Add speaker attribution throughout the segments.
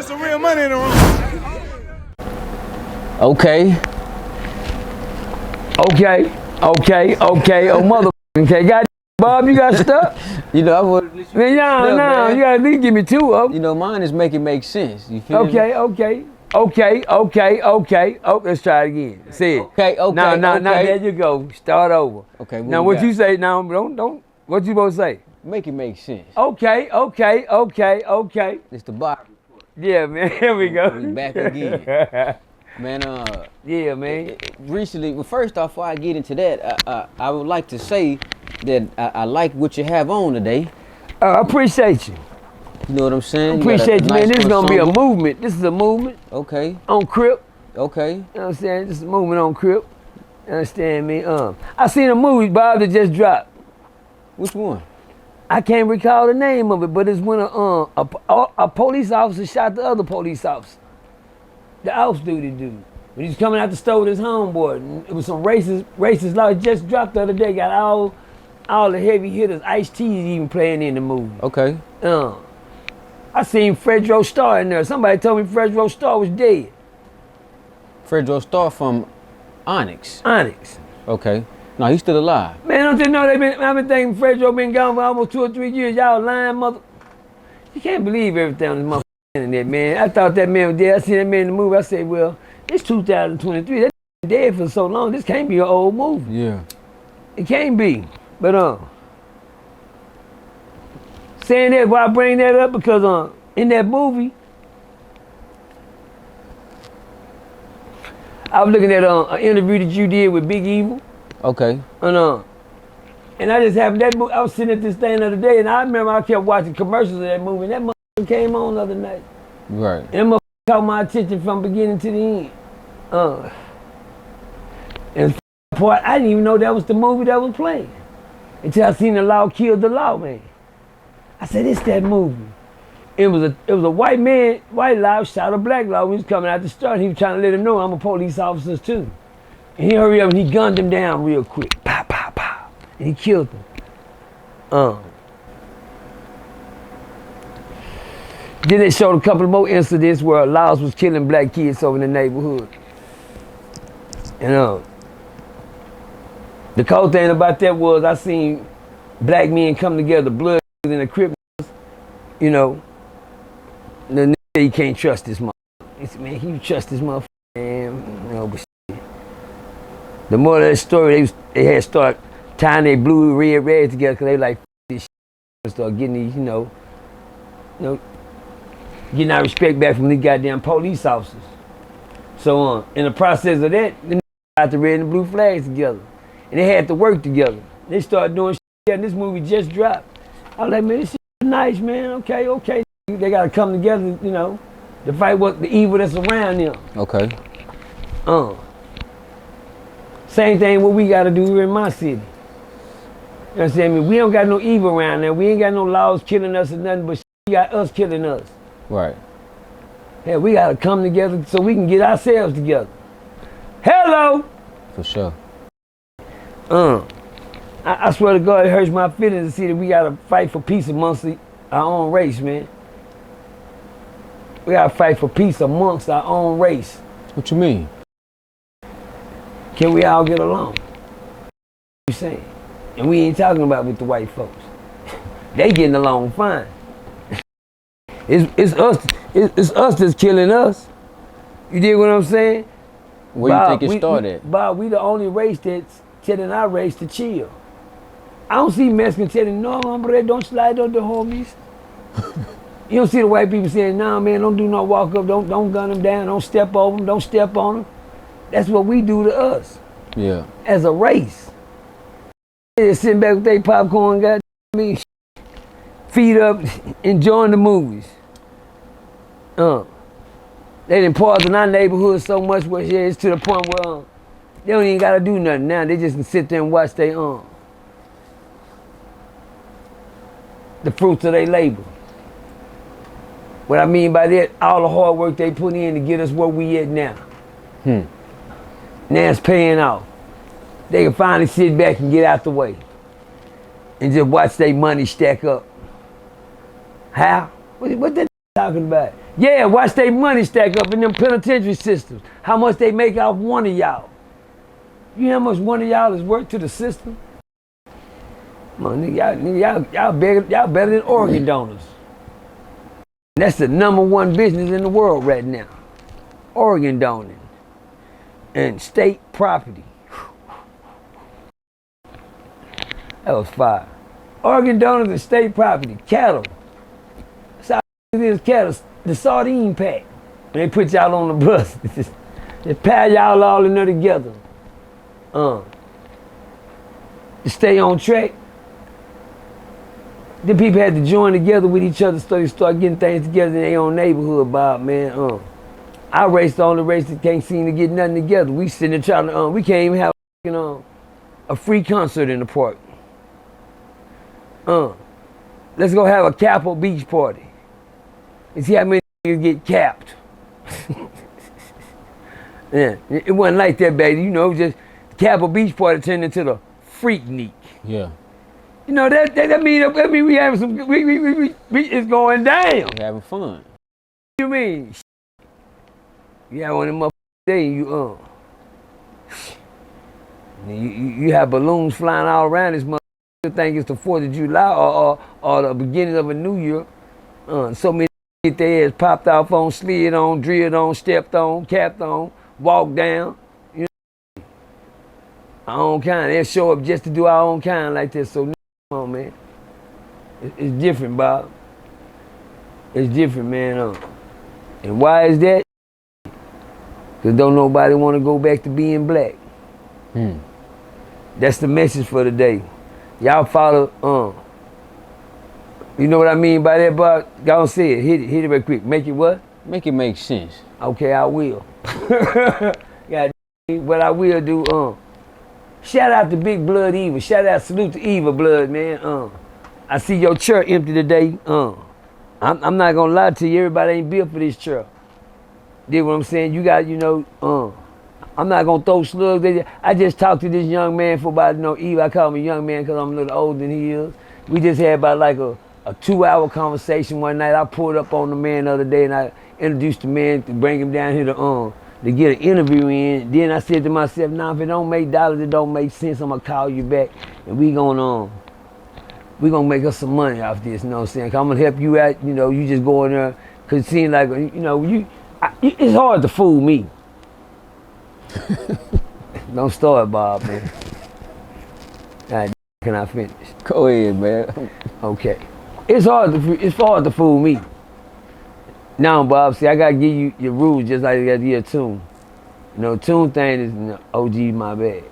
Speaker 1: There's some real money in the room.
Speaker 2: Okay. Oh, mother. Okay, got Bob, you got stuff?
Speaker 3: You know, I would.
Speaker 2: Man, no, you gotta at least give me two of them.
Speaker 3: You know, mine is make sense. You feel me?
Speaker 2: Okay. Oh, let's try it again. Say it.
Speaker 3: Okay.
Speaker 2: Now, there you go. Start over.
Speaker 3: Okay.
Speaker 2: Now, what you say? Now, don't. What you supposed to say?
Speaker 3: Make it make sense.
Speaker 2: Okay.
Speaker 3: It's the bottom.
Speaker 2: Yeah, man. Here we go.
Speaker 3: We back again. Man,
Speaker 2: yeah, man.
Speaker 3: Recently, well, first off, before I get into that, I would like to say that I like what you have on today.
Speaker 2: I appreciate you.
Speaker 3: You know what I'm saying?
Speaker 2: Appreciate you, man. This is gonna be a movement. This is a movement.
Speaker 3: Okay.
Speaker 2: On Crip.
Speaker 3: Okay.
Speaker 2: You know what I'm saying? This is a movement on Crip. You understand me? I seen a movie, Bob, that just dropped.
Speaker 3: Which one?
Speaker 2: I can't recall the name of it, but it's when a police officer shot the other police officer. The off duty dude. When he was coming out the store with his homeboy. And it was some racist law. It just dropped the other day. Got all the heavy hitters. Ice-T even playing in the movie.
Speaker 3: Okay.
Speaker 2: I seen Fredro Starr in there. Somebody told me Fredro Starr was dead.
Speaker 3: Fredro Starr from Onyx.
Speaker 2: Onyx.
Speaker 3: Okay. No, he's still alive.
Speaker 2: Man, don't you know I've been thinking Fredro been gone for almost 2 or 3 years. Y'all lying, mother. You can't believe everything on this motherfucking internet, man. I thought that man was dead. I seen that man in the movie. I said, well, it's 2023. That dead for so long. This can't be an old movie.
Speaker 3: Yeah.
Speaker 2: It can't be. But saying that, why I bring that up? Because in that movie, I was looking at an interview that you did with Big Evil.
Speaker 3: Okay.
Speaker 2: And I just happened that movie. I was sitting at this thing the other day, and I remember I kept watching commercials of that movie. And that motherfucker came on the other night.
Speaker 3: Right.
Speaker 2: And that motherfucker caught my attention from beginning to the end. And the part, I didn't even know that was the movie that was playing until I seen The Law Killed the Law, man. I said, it's that movie. It was a white man, white law shot a black law when he was coming out the store. And he was trying to let him know I'm a police officer too. And he hurried up and he gunned him down real quick. Pow, pow, pow. And he killed him. Then they showed a couple of more incidents where laws was killing black kids over in the neighborhood. And the cool thing about that was I seen black men come together, blood in the crib, you know. The nigga said you can't trust this motherfucker. He said, man, can you trust this motherfucker? Man, no, but shit. The more of that story, they had started tying their blue, red together because they like this shit and start getting these, you know, getting our respect back from these goddamn police officers. So in the process of that, they got the red and blue flags together. And they had to work together. They started doing shit, and this movie just dropped. I was like, man, this shit is nice, man. Okay. They gotta come together, you know, to fight what the evil that's around them.
Speaker 3: Okay.
Speaker 2: Same thing what we gotta do here in my city. You know what I'm saying? I mean, we don't got no evil around there. We ain't got no laws killing us or nothing, but we got us killing us.
Speaker 3: Right.
Speaker 2: Yeah, we gotta come together so we can get ourselves together. Hello!
Speaker 3: For sure.
Speaker 2: I swear to God, it hurts my feelings to see that we gotta fight for peace amongst our own race, man. We gotta fight for peace amongst our own race.
Speaker 3: What you mean?
Speaker 2: Can we all get along? What you saying? And we ain't talking about with the white folks. They getting along fine. It's us that's killing us. You dig what I'm saying?
Speaker 3: Where you think it started?
Speaker 2: Bob, we the only race that's telling our race to chill. I don't see Mexicans telling, no, hombre, don't slide on the homies. You don't see the white people saying, nah, man, don't do no walk up, don't gun them down, don't step over them, don't step on them. That's what we do to us.
Speaker 3: Yeah.
Speaker 2: As a race. They're sitting back with their popcorn, got me, feet up, enjoying the movies. They done poison our neighborhood so much where it's to the point where they don't even gotta do nothing now. They just can sit there and watch the fruits of their labor. What I mean by that, all the hard work they put in to get us where we at now. Now it's paying off. They can finally sit back and get out the way and just watch their money stack up. How? What they talking about? Yeah, watch their money stack up in them penitentiary systems. How much they make off one of y'all. You know how much one of y'all is worth to the system? Man, y'all better than organ donors. That's the #1 business in the world right now. Organ donating and state property. That was fire. Organ donors and state property, cattle. That's how it is, cattle. The sardine pack. And they put y'all on the bus. They pile y'all all in there together. To stay on track. The people had to join together with each other so they start getting things together in their own neighborhood, Bob, man. Our race, the only race that can't seem to get nothing together. We sitting there trying to, we can't even have a free concert in the park. Let's go have a Capitol Beach party and see how many niggas get capped. Yeah, it wasn't like that, baby. You know, just Capitol Beach party turned into the Freaknik.
Speaker 3: Yeah.
Speaker 2: You know that mean we having some we it's going down.
Speaker 3: We having fun.
Speaker 2: What you mean? You have one of them motherfuckers day you have balloons flying all around this motherfucker. You think it's the 4th of July or the beginning of a new year. So many get their ass popped off on, slid on, drilled on, stepped on, capped on, walked down. You know, our own kind. They'll show up just to do our own kind like this. So come on, man. It's different, Bob. It's different, man. And why is that? Because don't nobody want to go back to being black. That's the message for today. Y'all follow, you know what I mean by that, Bob? Y'all say it. Hit it real quick. Make it what?
Speaker 3: Make it make sense.
Speaker 2: Okay, I will. Yeah, what I will do, shout out to Big Blood Eva. Shout out, salute to Eva Blood, man. I see your church empty today. I'm not gonna lie to you, everybody ain't built for this church. Dig what I'm saying? You got, I'm not gonna throw slugs at you. I just talked to this young man for about, Eva, I call him a young man because I'm a little older than he is. We just had about like a 2-hour conversation one night. I pulled up on the man the other day and I introduced the man to bring him down here to get an interview in. Then I said to myself, nah, if it don't make dollars, it don't make sense, I'm gonna call you back and we gonna make us some money off this, you know what I'm saying? 'Cause I'm gonna help you out, you just go in there, 'cause it seems like, it's hard to fool me. Don't start, Bob, man. All right, can I finish?
Speaker 3: Go ahead, man.
Speaker 2: Okay. It's hard to fool me. Now, Bob, see, I gotta give you your rules just like I gotta give you a tune. Tune thing is OG, my bad.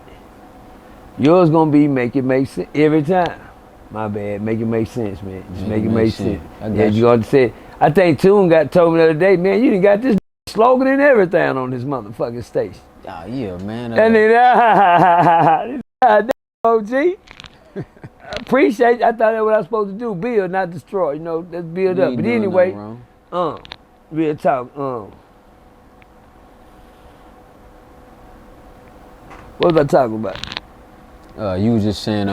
Speaker 2: Yours gonna be make it make sense every time. My bad, make it make sense, man. Just make it make sense. Yeah, you gonna say. I think Tune told me the other day, man, you done got this slogan and everything on this motherfucking station.
Speaker 3: Oh yeah, man.
Speaker 2: And then OG. Appreciate. I thought that's what I was supposed to do. Build, not destroy. Let's build up. But anyway, real talk. What was I talking about?
Speaker 3: You was just saying,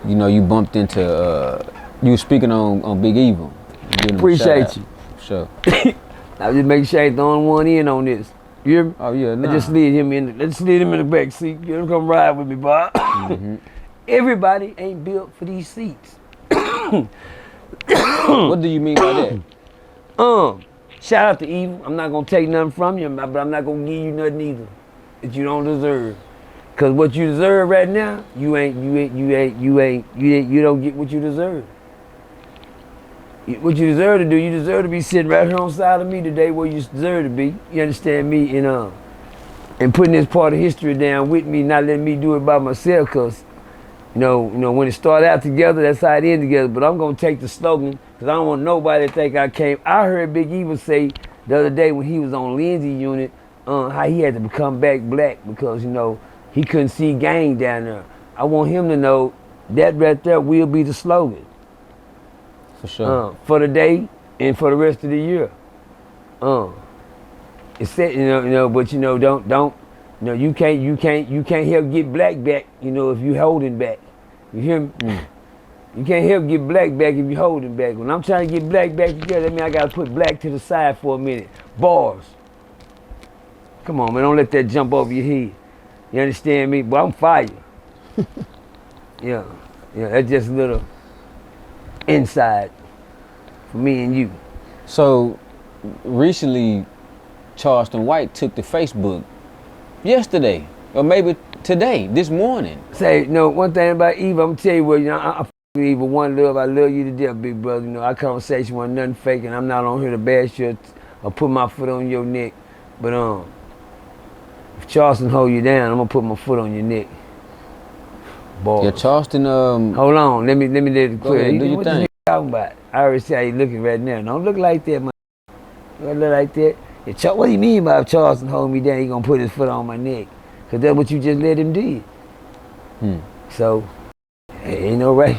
Speaker 3: you bumped into, you was speaking on Big Evil.
Speaker 2: Appreciate you.
Speaker 3: Sure.
Speaker 2: I was just making sure I ain't the only one in on this. You hear me?
Speaker 3: Oh yeah, nah.
Speaker 2: Let's slid him in the back seat. Get him come ride with me, Bob. Mm-hmm. Everybody ain't built for these seats.
Speaker 3: What do you mean by that?
Speaker 2: Shout out to Evil. I'm not gonna take nothing from you, but I'm not gonna give you nothing either that you don't deserve. Cause what you deserve right now, you don't get what you deserve. What you deserve to do, you deserve to be sitting right here on the side of me today where you deserve to be. You understand me? And putting this part of history down with me, not letting me do it by myself, cause when it started out together, that's how it ended together. But I'm gonna take the slogan, cause I don't want nobody to think I came. I heard Big Evil say the other day when he was on Lindsay unit, how he had to become back black because he couldn't see gang down there. I want him to know that right there will be the slogan.
Speaker 3: For sure.
Speaker 2: For the day and for the rest of the year. It's said, but you can't help get black back, if you holding back. You hear me? You can't help get black back if you hold him back. When I'm trying to get black back together, that means I gotta put black to the side for a minute. Bars. Come on, man, don't let that jump over your head. You understand me? But I'm fire. Yeah, that's just a little inside for me and you.
Speaker 3: So, recently, Charleston White took to Facebook yesterday, or maybe today, this morning.
Speaker 2: Say, one thing about Eva, I'm gonna tell you what, I with Eva, one love, I love you to death, big brother. Our conversation wasn't nothing fake, and I'm not on here to bash you or put my foot on your neck. But if Charleston hold you down, I'm gonna put my foot on your neck. Boy.
Speaker 3: Yeah, Charleston.
Speaker 2: Hold on, let me let it clear.
Speaker 3: Ahead, do your thing.
Speaker 2: What you talking about? I already see how you looking right now. Don't look like that, man. Don't look like that. What do you mean by if Charleston hold me down, he gonna put his foot on my neck? Cause that's what you just let him do. So, ain't no right.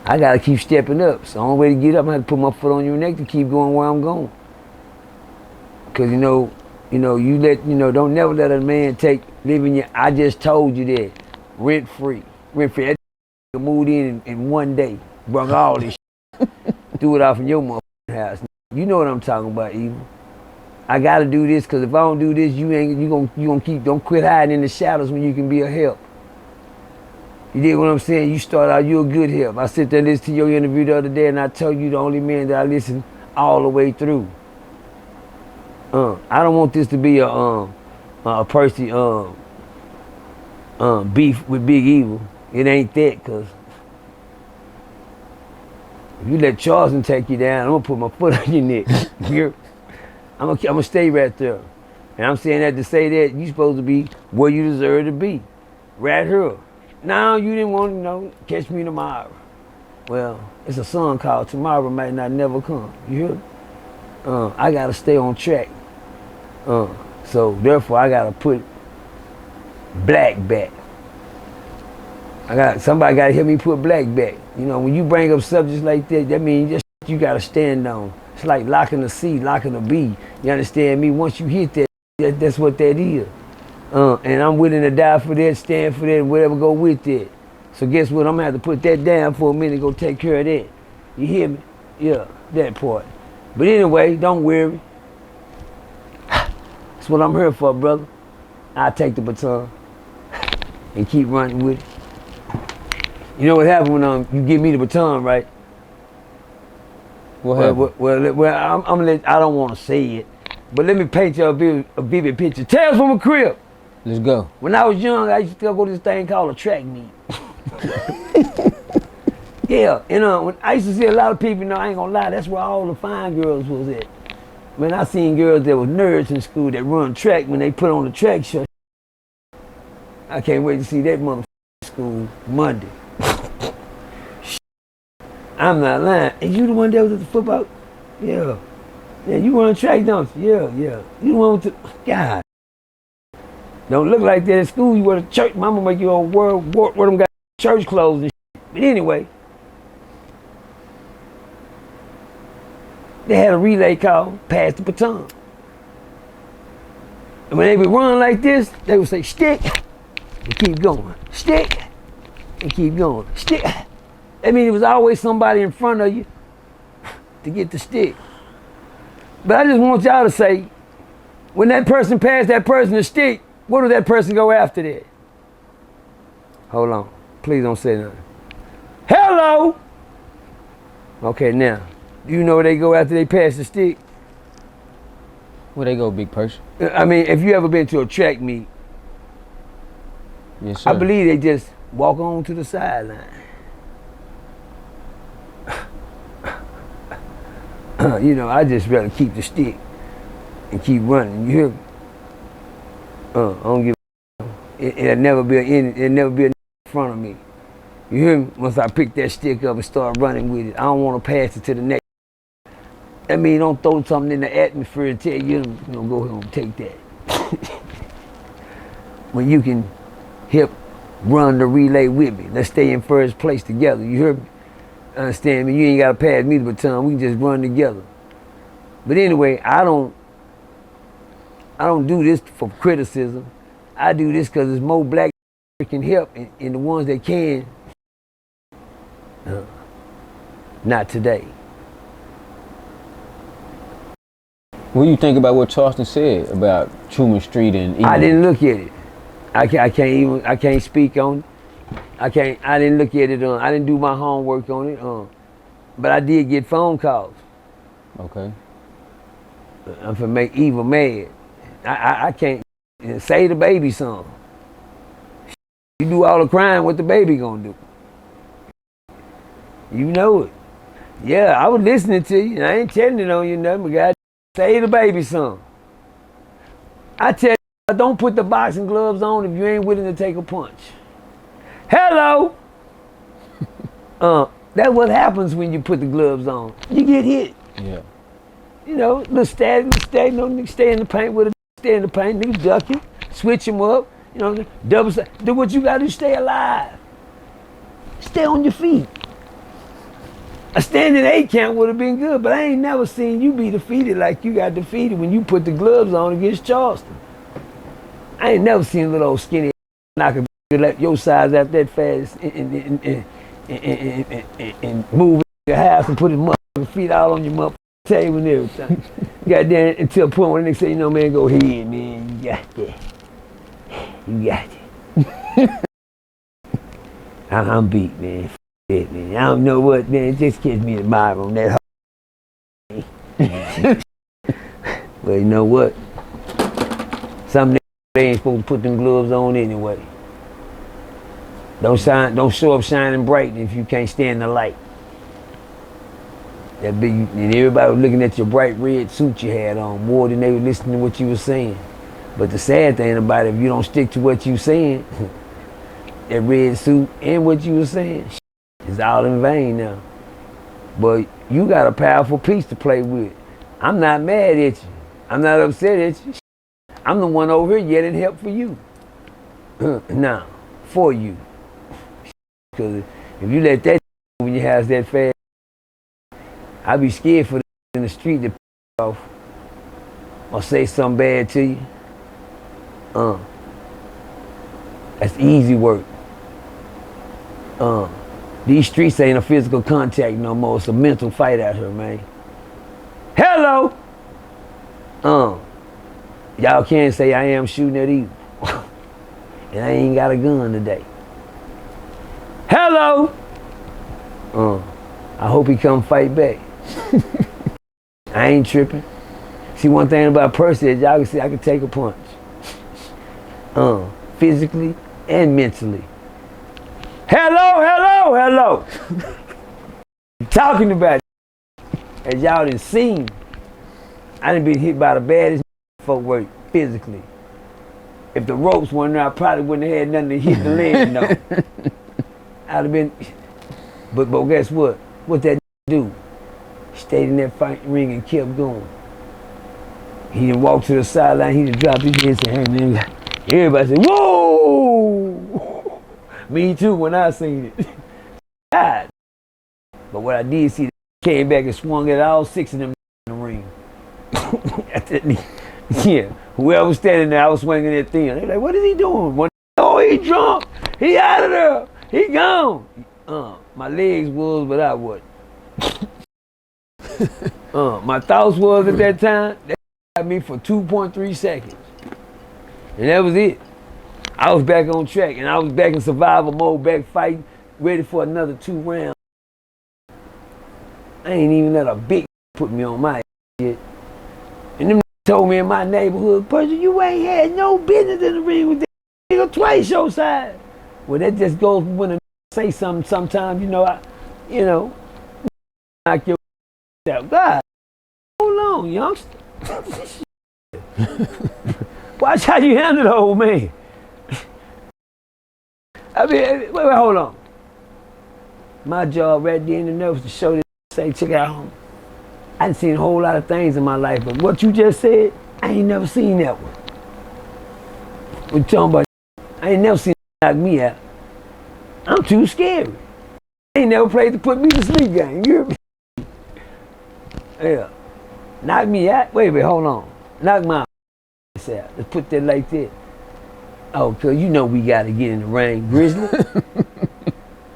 Speaker 2: I gotta keep stepping up. So the only way to get up, I have to put my foot on your neck to keep going where I'm going. Cause don't never let a man living your. I just told you that. Rent free. That moved in one day. Brung all this shit. Threw it off in your motherfucking house. You know what I'm talking about, Eva. I gotta do this because if I don't do this, you gonna don't quit hiding in the shadows when you can be a help. You dig what I'm saying? You start out, you a good help. I sit there and listen to your interview the other day and I told you the only man that I listen all the way through. I don't want this to be a Percy beef with Big Evil. It ain't that, cause if you let Charleston take you down, I'm gonna put my foot on your neck. I'm gonna stay right there. And I'm saying that to say that you supposed to be where you deserve to be. Right here. Now you didn't want to catch me tomorrow. Well, it's a song called Tomorrow Might Not Never Come. You hear me? I gotta stay on track. So therefore I gotta put black back. Somebody gotta help me put black back. When you bring up subjects like that means just you gotta stand on. It's like locking a C, locking a B. You understand me? Once you hit that's what that is. And I'm willing to die for that, stand for that, and whatever go with that. So guess what? I'm gonna have to put that down for a minute and go take care of that. You hear me? Yeah, that part. But anyway, don't worry. That's what I'm here for, brother. I'll take the baton and keep running with it. You know what happened when you give me the baton, right?
Speaker 3: What happened?
Speaker 2: Well, I don't want to say it, but let me paint you a vivid picture. Tales from a crib.
Speaker 3: Let's go.
Speaker 2: When I was young, I used to go to this thing called a track meet. Yeah, when I used to see a lot of people, I ain't gonna lie, that's where all the fine girls was at. Man, I seen girls that were nerds in school that run track when they put on the track shirt. I can't wait to see that motherfucker school Monday. I'm not lying. Is you the one that was at the football? Yeah. Yeah, you run track, don't you? Yeah. You the one with the, God. Don't look like that at school. You wear the church. Mama make you all wear them got church clothes and shit. But anyway, they had a relay call, pass the baton. And when they would run like this, they would say, stick, and keep going. Stick, and keep going. Stick. That means there was always somebody in front of you to get the stick. But I just want y'all to say, when that person passed that person the stick, what did that person go after that? Hold on. Please don't say nothing. Hello! Okay, now, you know where they go after they pass the stick?
Speaker 3: Where they go, Big Percy?
Speaker 2: I mean, if you ever been to a track meet,
Speaker 3: yes, sir.
Speaker 2: I believe they just walk on to the sideline. I just rather keep the stick and keep running. You hear me? I don't give it'll never be in front of me. You hear me? Once I pick that stick up and start running with it, I don't want to pass it to the next. That means don't throw something in the atmosphere and tell you, go home and take that. When you can help run the relay with me, let's stay in first place together. You hear me? Understand me? You ain't gotta pass me the baton. We can just run together. But anyway, I don't do this for criticism. I do this because there's more black can help, and the ones that can, Not today.
Speaker 3: What do you think about what Charleston said about Truman Street and
Speaker 2: I didn't look at it. I can't speak on it. I didn't look at it. I didn't do my homework on it. But I did get phone calls.
Speaker 3: Okay.
Speaker 2: I'm finna make Eva mad. I can't say the baby son. You do all the crying, what the baby gonna do? You know it. Yeah, I was listening to you. I ain't telling it on you nothing, but God, say the baby son. I tell you, don't put the boxing gloves on if you ain't willing to take a punch. Hello. That's what happens when you put the gloves on. You get hit.
Speaker 3: Yeah.
Speaker 2: You know, little stay, no nigga stay in the paint with a stay in the paint, niggas duck him, switch him up, you know, double do what you gotta do, stay alive. Stay on your feet. A standing 8 count would have been good, but I ain't never seen you be defeated like you got defeated when you put the gloves on against Charleston. I ain't never seen a little old skinny knock a your size out that fast and move your house and put his motherfucking feet out on your motherfucking table and everything. Goddamn, until a point where they say, you know, man, go ahead, man, you got that. You got it. I'm beat, man. F it, man. I don't know what, man. Just kiss me the Bible on that. But you know what? Some they ain't supposed to put them gloves on anyway. Don't show up shining bright if you can't stand the light. That big, and everybody was looking at your bright red suit you had on more than they were listening to what you were saying. But the sad thing about it, if you don't stick to what you saying, that red suit and what you were saying, is all in vain now. But you got a powerful piece to play with. I'm not mad at you. I'm not upset at you. I'm the one over here getting help for you. Nah, for you. Because if you let that when your house that fast, I'd be scared for in the street to off or say something bad to you. That's easy work. These streets ain't a physical contact no more. It's a mental fight out here, man. Hello. Y'all can't say I am shooting at evil. And I ain't got a gun today. Hello. I hope he come fight back. I ain't tripping. See, one thing about Percy is y'all can see I can take a punch. Physically and mentally. Hello. Talking about it. As y'all done seen, I done been hit by the baddest footwork physically. If the ropes weren't there, I probably wouldn't have had nothing to hit the leg, no. I'd have been, but guess what? What that do? Stayed in that fight ring and kept going. He didn't walk to the sideline, he just dropped his head and said, hey man, everybody said, whoa! Me too when I seen it. God. But what I did see, came back and swung at all 6 of them in the ring. Yeah, whoever was standing there, I was swinging at them. They're like, what is he doing? Oh, he drunk. He out of there. He gone. My legs was, but I wasn't. My thoughts was at that time, they got me for 2.3 seconds. And that was it. I was back on track, and I was back in survival mode, back fighting, ready for another 2 rounds. I ain't even let a big put me on my ass yet. And them told me in my neighborhood, Percy, you ain't had no business in the ring with that nigga twice your size. Well, that just goes when a say something sometimes, knock your out. God, hold on, youngster. Watch how you handle the old man. I mean, wait, hold on. My job right there in the nerve was to show this, say, check it out home. I done seen a whole lot of things in my life, but what you just said, I ain't never seen that one. What you talking about? I ain't never seen it knock me out. I'm too scary. I ain't never played the put me to sleep game. You hear me? Yeah. Knock me out? Wait a minute, hold on. Knock my ass out. Let's put that like that. Oh, cause you know we gotta get in the ring, Grizzly.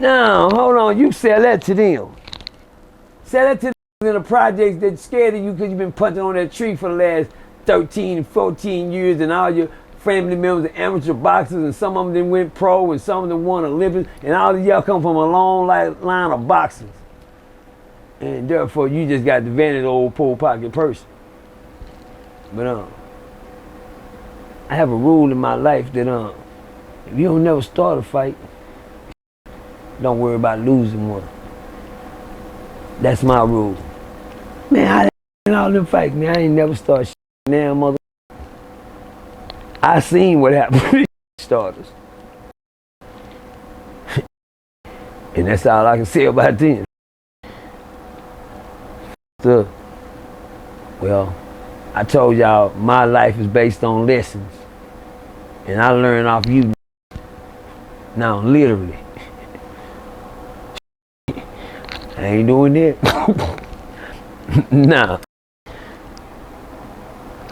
Speaker 2: No, hold on. You sell that to them. Sell that to them in the projects that scared of you because you've been punching on that tree for the last 13, 14 years, and all your family members are amateur boxers, and some of them went pro, and some of them won Olympics, and all of y'all come from a long line of boxers. And therefore, you just got the advantage of old poor pocket Percy. But I have a rule in my life that if you don't never start a fight, don't worry about losing one. That's my rule. Man, I all them fights, man, I ain't never start shit now, mother. I seen what happened with starters. And that's all I can say about them. So, well, I told y'all my life is based on lessons. And I learned off you. Now, literally. I ain't doing that. Nah.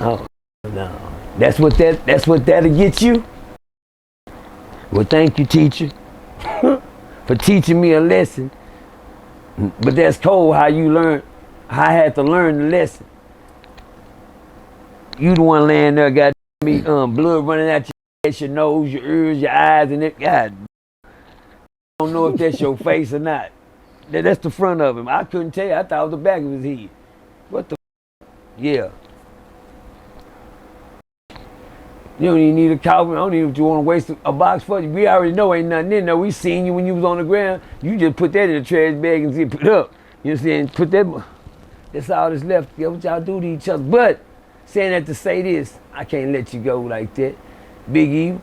Speaker 2: Oh, no. That's what that'll get you. Well, thank you, teacher, for teaching me a lesson. But that's cold how you learn. I had to learn the lesson. You the one laying there, got me blood running out your nose, your ears, your eyes, and it. God, I don't know if that's your face or not. That's the front of him. I couldn't tell you. I thought it was the back of his head. What the? Yeah. You don't even need a coffin. I don't even want to waste a box for you. We already know ain't nothing in there. We seen you when you was on the ground. You just put that in the trash bag and zip it up. You know what I'm saying? Put that. That's all that's left. Get what y'all do to each other. But saying that to say this, I can't let you go like that. Big E,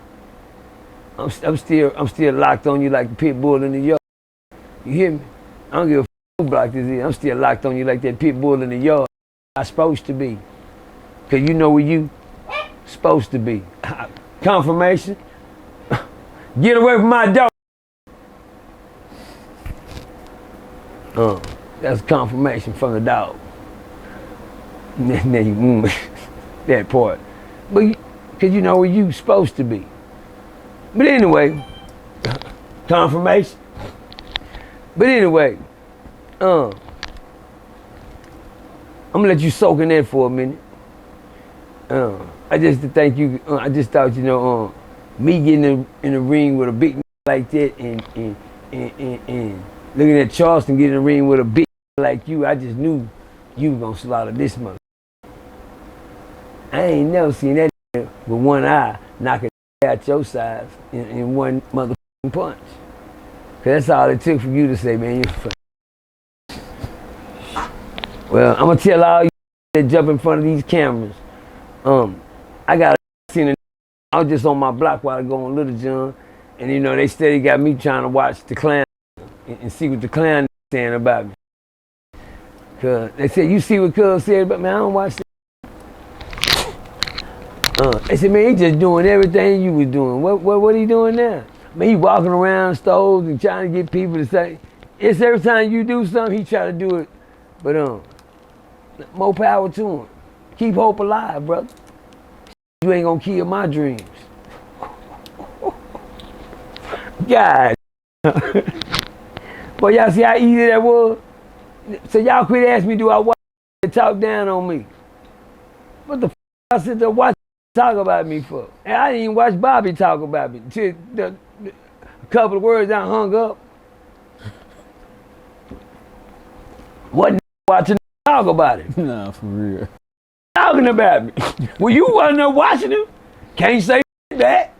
Speaker 2: I'm still locked on you like the pit bull in the yard. You hear me? I don't give a who block this is. I'm still locked on you like that pit bull in the yard. I'm supposed to be. Cause you know where you supposed to be. Confirmation. Get away from my dog. That's confirmation from the dog. Then you that part. But cause you know where you supposed to be. But anyway, confirmation. But anyway, I'm gonna let you soak in that for a minute. I just thank you. I just thought, you know, me getting in the ring with a big like that, and looking at Charleston getting in the ring with a big like you, I just knew you were gonna slaughter this mother. I ain't never seen that with one eye knocking out your size in one motherfucking punch. Cause that's all it took for you to say, man, you're funny. Well, I'm gonna tell all you that jump in front of these cameras. I got seen. I was just on my block while I go on Little John, and you know they steady got me trying to watch the clown and see what the clown is saying about me. Cause they said, you see what Cuz said about me? I don't watch that. They said, man, he just doing everything you was doing. What he doing now? Man, he walking around stores and trying to get people to say, it's every time you do something, he try to do it. But more power to him. Keep hope alive, brother. You ain't gonna kill my dreams. God. But y'all see how easy that was? So y'all quit asking me, do I watch and talk down on me? What the f*** I sit there watch talk about me for? And I didn't even watch Bobby talk about me. Till a couple of words I hung up. Wasn't watching talk about it.
Speaker 3: Nah, for real.
Speaker 2: Talking about me. Well, you wasn't there watching him. Can't say that.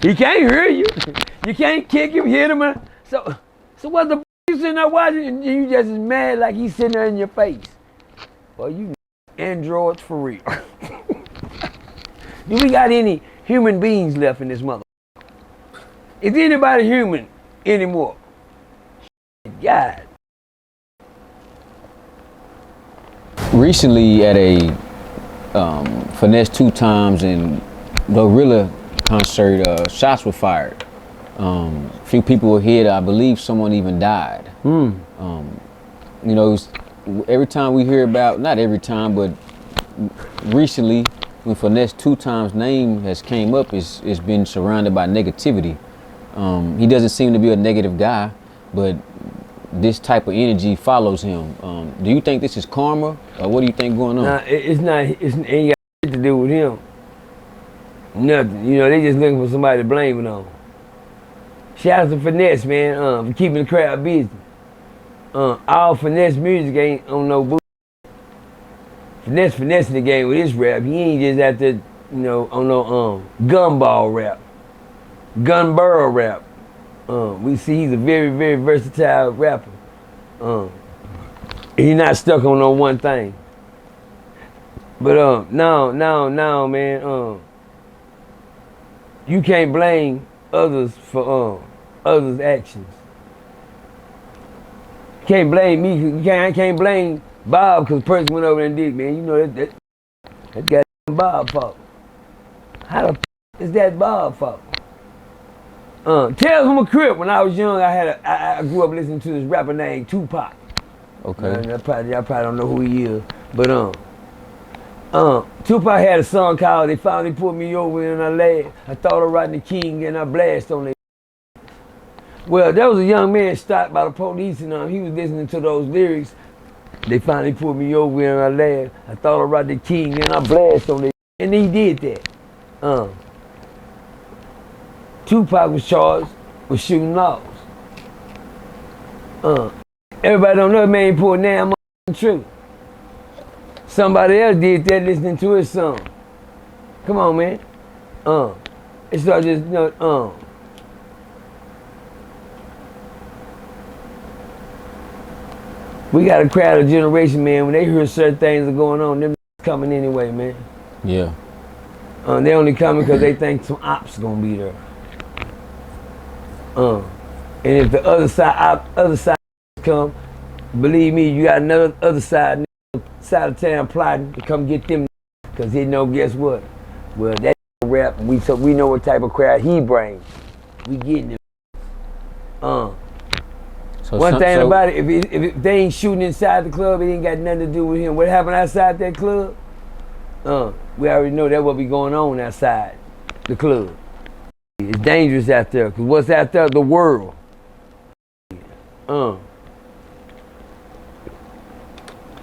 Speaker 2: He can't hear you. You can't kick him, hit him. So what the you sitting there watching and you just as mad like he's sitting there in your face? Well, you androids for real. Do we got any human beings left in this mother? Is anybody human anymore? God.
Speaker 3: Recently at a Finesse 2 Times and Gorilla concert, shots were fired. A few people were hit. I believe someone even died. You know, every time we hear about, not every time, but recently, when Finesse 2 Times name has came up, it's been surrounded by negativity. He doesn't seem to be a negative guy. but this type of energy follows him. Do you think this is karma, or what do you think going on?
Speaker 2: Nah, it's not. It ain't got shit to do with him. Nothing. You know, they just looking for somebody to blame it on. Shout out to Finesse, man, for keeping the crowd busy. All Finesse music ain't on no bullshit. Finesse the game with his rap. He ain't just out there, you know, on no gunball rap, gun barrel rap. We see he's a very, very versatile rapper. He's not stuck on no one thing. But no, man. You can't blame others for others' actions. You can't blame me. I can't blame Bob because Percy went over there and did, man. You know that goddamn Bob fault. How the f is that Bob fault? Tales from a Crip. When I was young, I grew up listening to this rapper named Tupac.
Speaker 3: Okay.
Speaker 2: Y'all probably don't know who he is, but Tupac had a song called "They Finally Put Me Over and I Laughed. I thought of riding the king and I blast on it." Well, there was a young man stopped by the police and he was listening to those lyrics. They finally put me over and I laughed. I thought of riding the king and I blast on it, and he did that. Tupac was charged with shooting laws. Everybody don't know, man, pulled damn true. Somebody else did that listening to his song. Come on, man. It's not just, you know, we got a crowd of generation, man. When they hear certain things are going on, them coming anyway, man.
Speaker 3: Yeah.
Speaker 2: They only coming because they think some ops gonna be there. And if the other side come, believe me, you got another other side of town plotting to come get them, because they know, guess what? Well, that rap, we know what type of crowd he brings. We getting him. One thing about it, if they ain't shooting inside the club, it ain't got nothing to do with him. What happened outside that club? We already know that what be going on outside the club. It's dangerous out there, because what's out there? The world.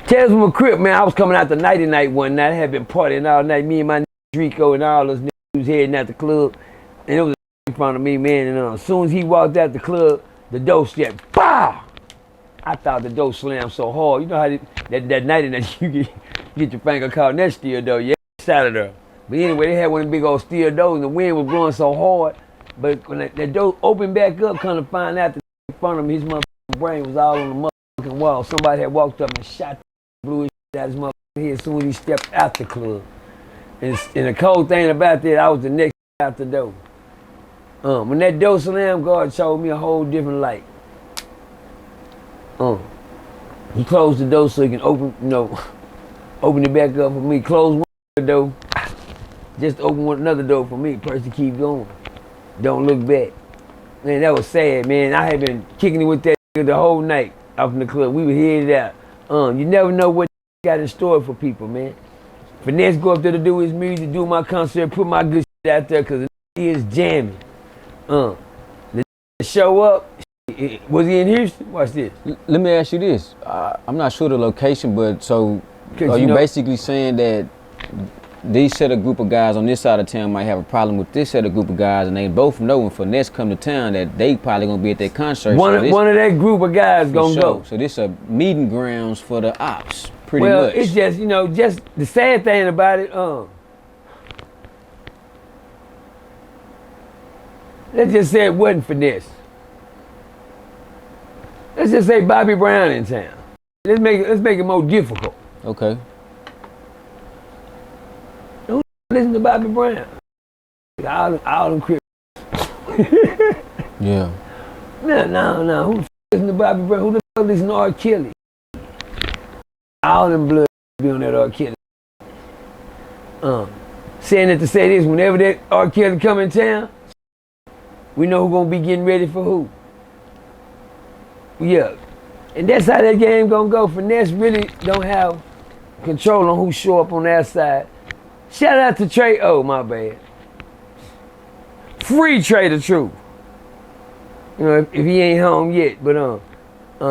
Speaker 2: Tales from a Crip, man. I was coming out the night one night. I had been partying all night. Me and my Rico and all those niggas was heading out the club. And it was in front of me, man. And as soon as he walked out the club, the door slammed. Bah! I thought the door slammed so hard. You know how that night that you get your finger caught in that steel door. Yeah, out of there. But anyway, they had one of the big old steel doors, and the wind was blowing so hard. But when that door opened back up, kind of find out that in front of him, his motherfucking brain was all on the motherfucking wall. Somebody had walked up and shot, blew his shit out his motherfucking head as soon as he stepped out the club. And the cold thing about that, I was the next out the door. When that door slammed, God showed me a whole different light. He closed the door so he can open it back up for me. Close one door, just open another door for me. Percy, keep going. Don't look back. Man, that was sad, man. I had been kicking it with that nigga the whole night out in the club. We were headed out. You never know what got in store for people, man. Finesse go up there to do his music, do my concert, put my good shit out there, because he is jamming. The show up, was he in Houston? Watch this.
Speaker 3: Let me ask you this. I'm not sure the location, but so are you basically saying that these set of group of guys on this side of town might have a problem with this set of group of guys, and they both know when Finesse come to town that they probably gonna be at their concert?
Speaker 2: One of that group of guys gonna go.
Speaker 3: So this a meeting grounds for the ops, pretty much.
Speaker 2: Well, it's just, just the sad thing about it, let's just say it wasn't Finesse. Let's just say Bobby Brown in town. Let's make it more difficult.
Speaker 3: Okay.
Speaker 2: Don't listen to Bobby Brown. All them Crips.
Speaker 3: Yeah.
Speaker 2: No. Who listen to Bobby Brown? Who the fuck listen to R. Kelly? All them blood be on that R. Kelly. Saying that to say this, whenever that R. Kelly come in town, we know who gonna be getting ready for who. Yeah. And that's how that game gonna go. Finesse really don't have control on who show up on that side. Shout out to Trey. Oh, my bad. Free Trey the Truth. You know, if he ain't home yet, but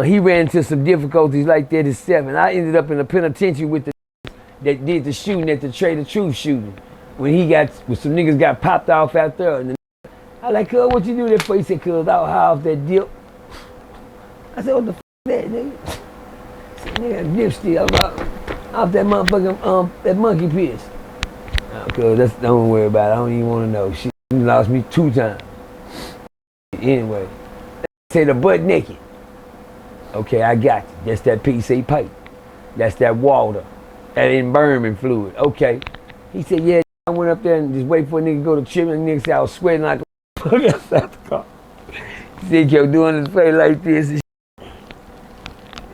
Speaker 2: he ran into some difficulties like that at 7. I ended up in the penitentiary with the that did the shooting at the Trader Truth shooting. When some niggas got popped off out there. And I like, cuz, what you do that for? He said, cuz, I was high off that dip. I said, what the f that, nigga? I said, nigga, dip still. I was off that motherfucking, that monkey piss. Oh, cuz, don't worry about it. I don't even want to know. She lost me 2 times. Anyway, say the butt naked. Okay, I got you. That's that PC pipe. That's that water. That embalming fluid. Okay. He said, yeah, I went up there and just wait for a nigga to go to chip, and the nigga said I was sweating like a fuck outside the car. He said, he kept doing his face like this. And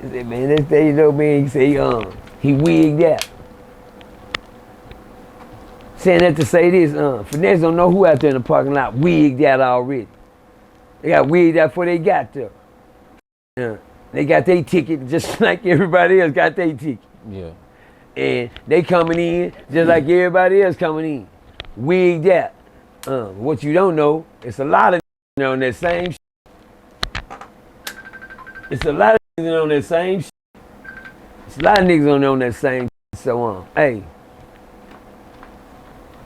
Speaker 2: he said, man, that's that, you know, man. He said, he wigged out. Saying that to say this, Finesse don't know who out there in the parking lot wigged out already. They got wigged out before they got there. They got their ticket just like everybody else got their ticket.
Speaker 3: Yeah.
Speaker 2: And they coming in just like everybody else coming in. Wigged out. What you don't know, it's a lot of on that same shit. It's a lot of niggas on that same shit. It's a lot of niggas on that same shit. So, hey.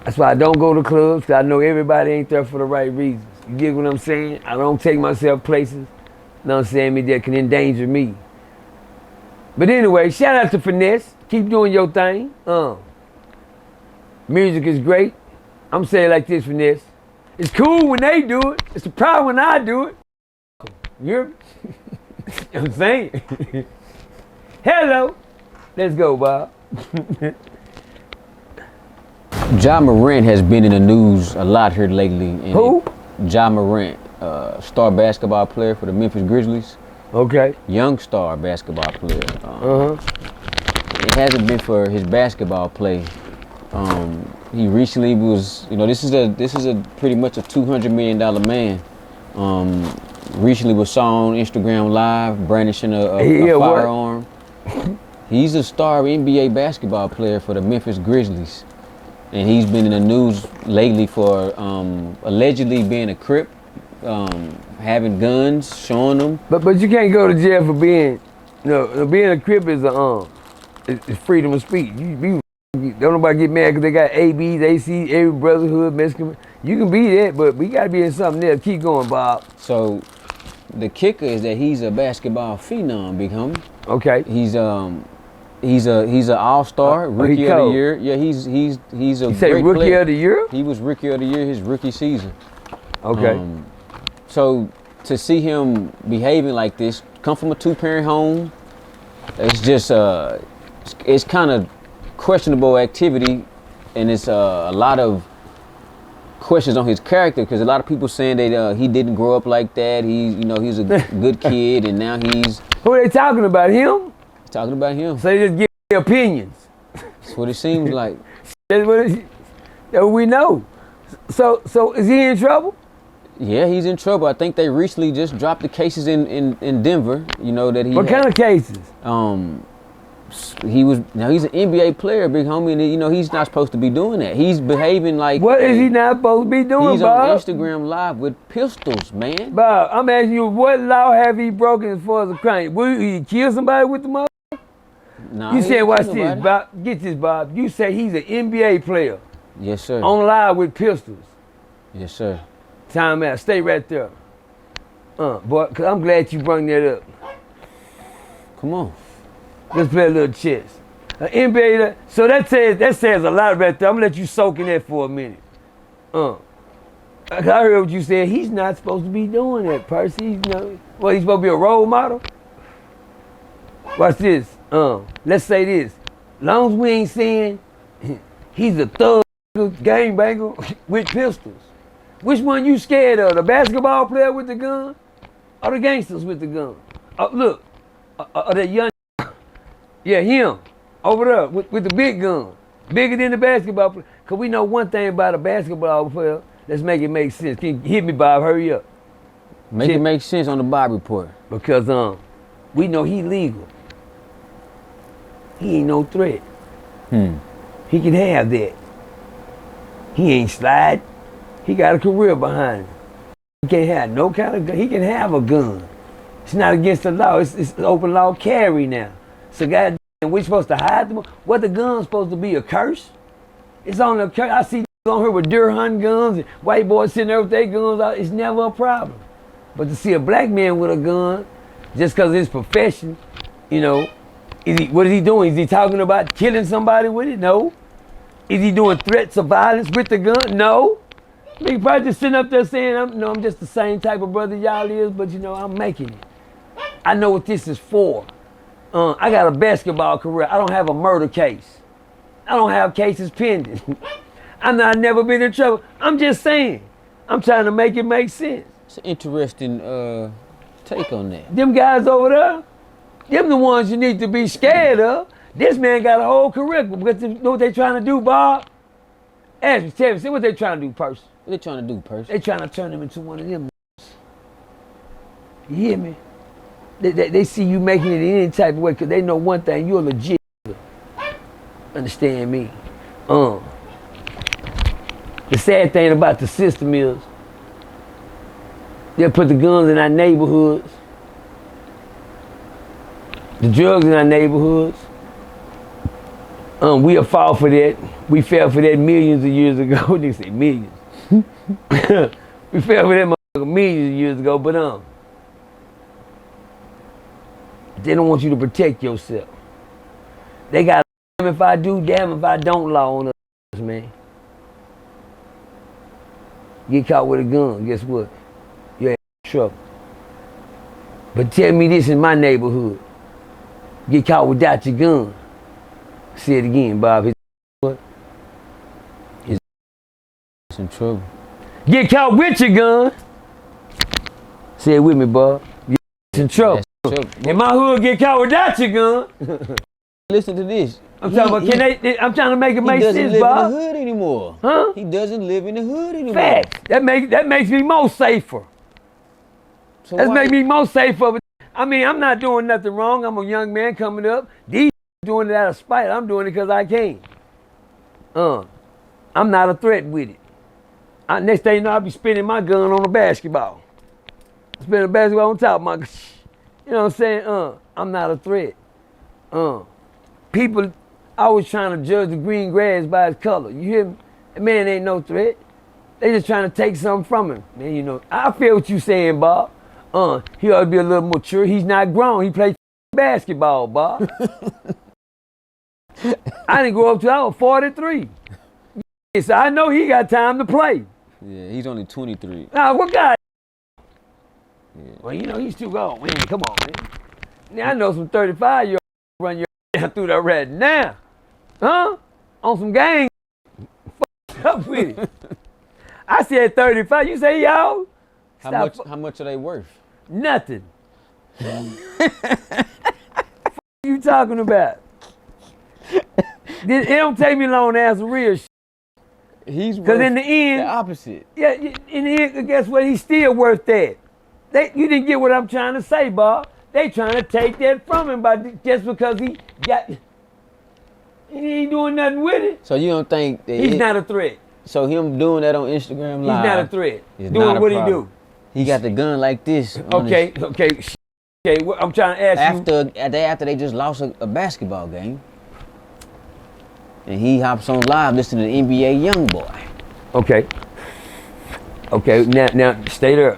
Speaker 2: That's why I don't go to clubs, because I know everybody ain't there for the right reasons. You get what I'm saying? I don't take myself places, you know what I'm saying, that can endanger me. But anyway, shout out to Finesse. Keep doing your thing. Music is great. I'm saying like this, Finesse. It's cool when they do it. It's a problem when I do it. You hear me? I'm saying. Hello. Let's go, Bob.
Speaker 3: Ja Morant has been in the news a lot here lately.
Speaker 2: Who?
Speaker 3: Ja Morant, star basketball player for the Memphis Grizzlies.
Speaker 2: Okay.
Speaker 3: Young star basketball player. It hasn't been for his basketball play. He recently was, you know, this is a pretty much a $200 million man. Recently was saw on Instagram Live brandishing a firearm. He's a star NBA basketball player for the Memphis Grizzlies. And he's been in the news lately for allegedly being a Crip, having guns, showing them.
Speaker 2: But you can't go to jail for being, you know, being a Crip is it's freedom of speech. Don't nobody get mad because they got ABs, AC, every brotherhood, Mexican. You can be that, but we gotta be in something else. Keep going, Bob.
Speaker 3: So the kicker is that he's a basketball phenom, big homie.
Speaker 2: Okay.
Speaker 3: He's an all-star, rookie of the year. Yeah, he's a
Speaker 2: you say
Speaker 3: great
Speaker 2: rookie
Speaker 3: player.
Speaker 2: of the year?
Speaker 3: He was rookie of the year his rookie season.
Speaker 2: Okay.
Speaker 3: So to see him behaving like this, come from a 2-parent home, it's just it's kind of questionable activity, and it's a lot of questions on his character because a lot of people saying that he didn't grow up like that. He's a good kid, and now he's.
Speaker 2: Who are they talking about? Him?
Speaker 3: Talking about him.
Speaker 2: So they just give their opinions.
Speaker 3: That's what it seems like.
Speaker 2: That's what we know. So is he in trouble?
Speaker 3: Yeah, he's in trouble. I think they recently just dropped the cases in Denver. You know that he.
Speaker 2: What kind of cases?
Speaker 3: He's an NBA player, big homie, and he's not supposed to be doing that. He's behaving like.
Speaker 2: What is he not supposed to be doing,
Speaker 3: he's
Speaker 2: Bob?
Speaker 3: on Instagram Live with pistols, man.
Speaker 2: Bob, I'm asking you, what law have he broken as far as a crime? Will he kill somebody with the mother?
Speaker 3: Nah,
Speaker 2: You said, watch this, Bob. Get this, Bob. You say he's an NBA player.
Speaker 3: Yes, sir.
Speaker 2: On live with pistols.
Speaker 3: Yes, sir.
Speaker 2: Time out. Stay right there. Boy, cause I'm glad you brought that up.
Speaker 3: Come on.
Speaker 2: Let's play a little chess. NBA, so that says a lot right there. I'm gonna let you soak in that for a minute. I heard what you said. He's not supposed to be doing that, Percy. He's supposed to be a role model? Watch this. Let's say this. Long as we ain't saying he's a thug gangbanger with pistols. Which one you scared of? The basketball player with the gun? Or the gangsters with the gun? Look, that young, yeah, him, over there with the big gun. Bigger than the basketball player. Because we know one thing about a basketball player. Let's make it make sense. Can you hit me, Bob? Hurry up.
Speaker 3: Make it make sense on the Bob Report.
Speaker 2: Because we know he legal. He ain't no threat. He can have that. He ain't slide. He got a career behind him. He can't have no kind of gun. He can have a gun. It's not against the law. It's open law carry now. So goddamn, we supposed to hide them? What the gun's supposed to be, a curse? It's on the curse. I see on here with deer hunting guns and white boys sitting there with their guns out. It's never a problem. But to see a black man with a gun, just because of his profession, you know, what is he doing? Is he talking about killing somebody with it? No. Is he doing threats of violence with the gun? No. He probably just sitting up there saying, I'm just the same type of brother y'all is, but you know, I'm making it. I know what this is for. I got a basketball career. I don't have a murder case. I don't have cases pending. I've never been in trouble. I'm just saying. I'm trying to make it make sense.
Speaker 3: It's an interesting take on that.
Speaker 2: Them guys over there, them the ones you need to be scared of. This man got a whole career. But you know what they trying to do, Bob? Ask me, tell me, see what they trying to do, Percy.
Speaker 3: What they trying to do, Percy?
Speaker 2: They trying to turn him into one of them. You hear me? They see you making it in any type of way because they know one thing, you're legit. Understand me? The sad thing about the system is they'll put the guns in our neighborhoods, the drugs in our neighborhoods. We'll fall for that. We fell for that millions of years ago. They say millions. We fell for that motherfucker millions of years ago, but they don't want you to protect yourself. They got damn if I do, damn if I don't law on us, man. Get caught with a gun, guess what? You're in trouble. But tell me this in my neighborhood. Get caught without your gun. Say it again, Bob. What? His
Speaker 3: in trouble.
Speaker 2: Get caught with your gun. Say it with me, Bob. You're in trouble. In my hood, get caught without your gun.
Speaker 3: Listen to this.
Speaker 2: I'm talking about, I'm trying to make it make sense, Bob.
Speaker 3: He doesn't live in the hood anymore.
Speaker 2: Huh?
Speaker 3: He doesn't live in the hood anymore.
Speaker 2: Facts. That makes me more safer.
Speaker 3: So
Speaker 2: That makes me more safer. I mean, I'm not doing nothing wrong. I'm a young man coming up. These doing it out of spite. I'm doing it because I can. I'm not a threat with it. Next thing you know, I'll be spinning my gun on a basketball. Spinning a basketball on top of my, you know what I'm saying? I'm not a threat. People always trying to judge the green grass by its color. You hear me? That man ain't no threat. They just trying to take something from him. Man, you know, I feel what you saying, Bob. He ought to be a little mature. He's not grown. He plays basketball, Bob. I didn't grow up till I was 43. So I know he got time to play.
Speaker 3: Yeah, he's only 23.
Speaker 2: Nah, what guy?
Speaker 3: Yeah.
Speaker 2: Well, you know, he's too grown, man. Come on, man. Now, I know some 35-year-olds run your down through that right now. Huh? On some gang. Fuck up with it. I said 35. You say, yo?
Speaker 3: How much are they worth?
Speaker 2: Nothing. What you talking about? It don't take me long to answer real shit.
Speaker 3: He's
Speaker 2: because in the end,
Speaker 3: the opposite.
Speaker 2: Yeah, in the end, guess what? He's still worth that. You didn't get what I'm trying to say, Bob. They trying to take that from him just because he ain't doing nothing with it.
Speaker 3: So you don't think that
Speaker 2: he's not a threat?
Speaker 3: So him doing that on Instagram Live,
Speaker 2: he's not a threat. Doing what he do?
Speaker 3: He got the gun like this.
Speaker 2: Okay. I'm trying to ask you.
Speaker 3: After they just lost a basketball game. And he hops on live listening to NBA Youngboy.
Speaker 2: Okay, now stay there.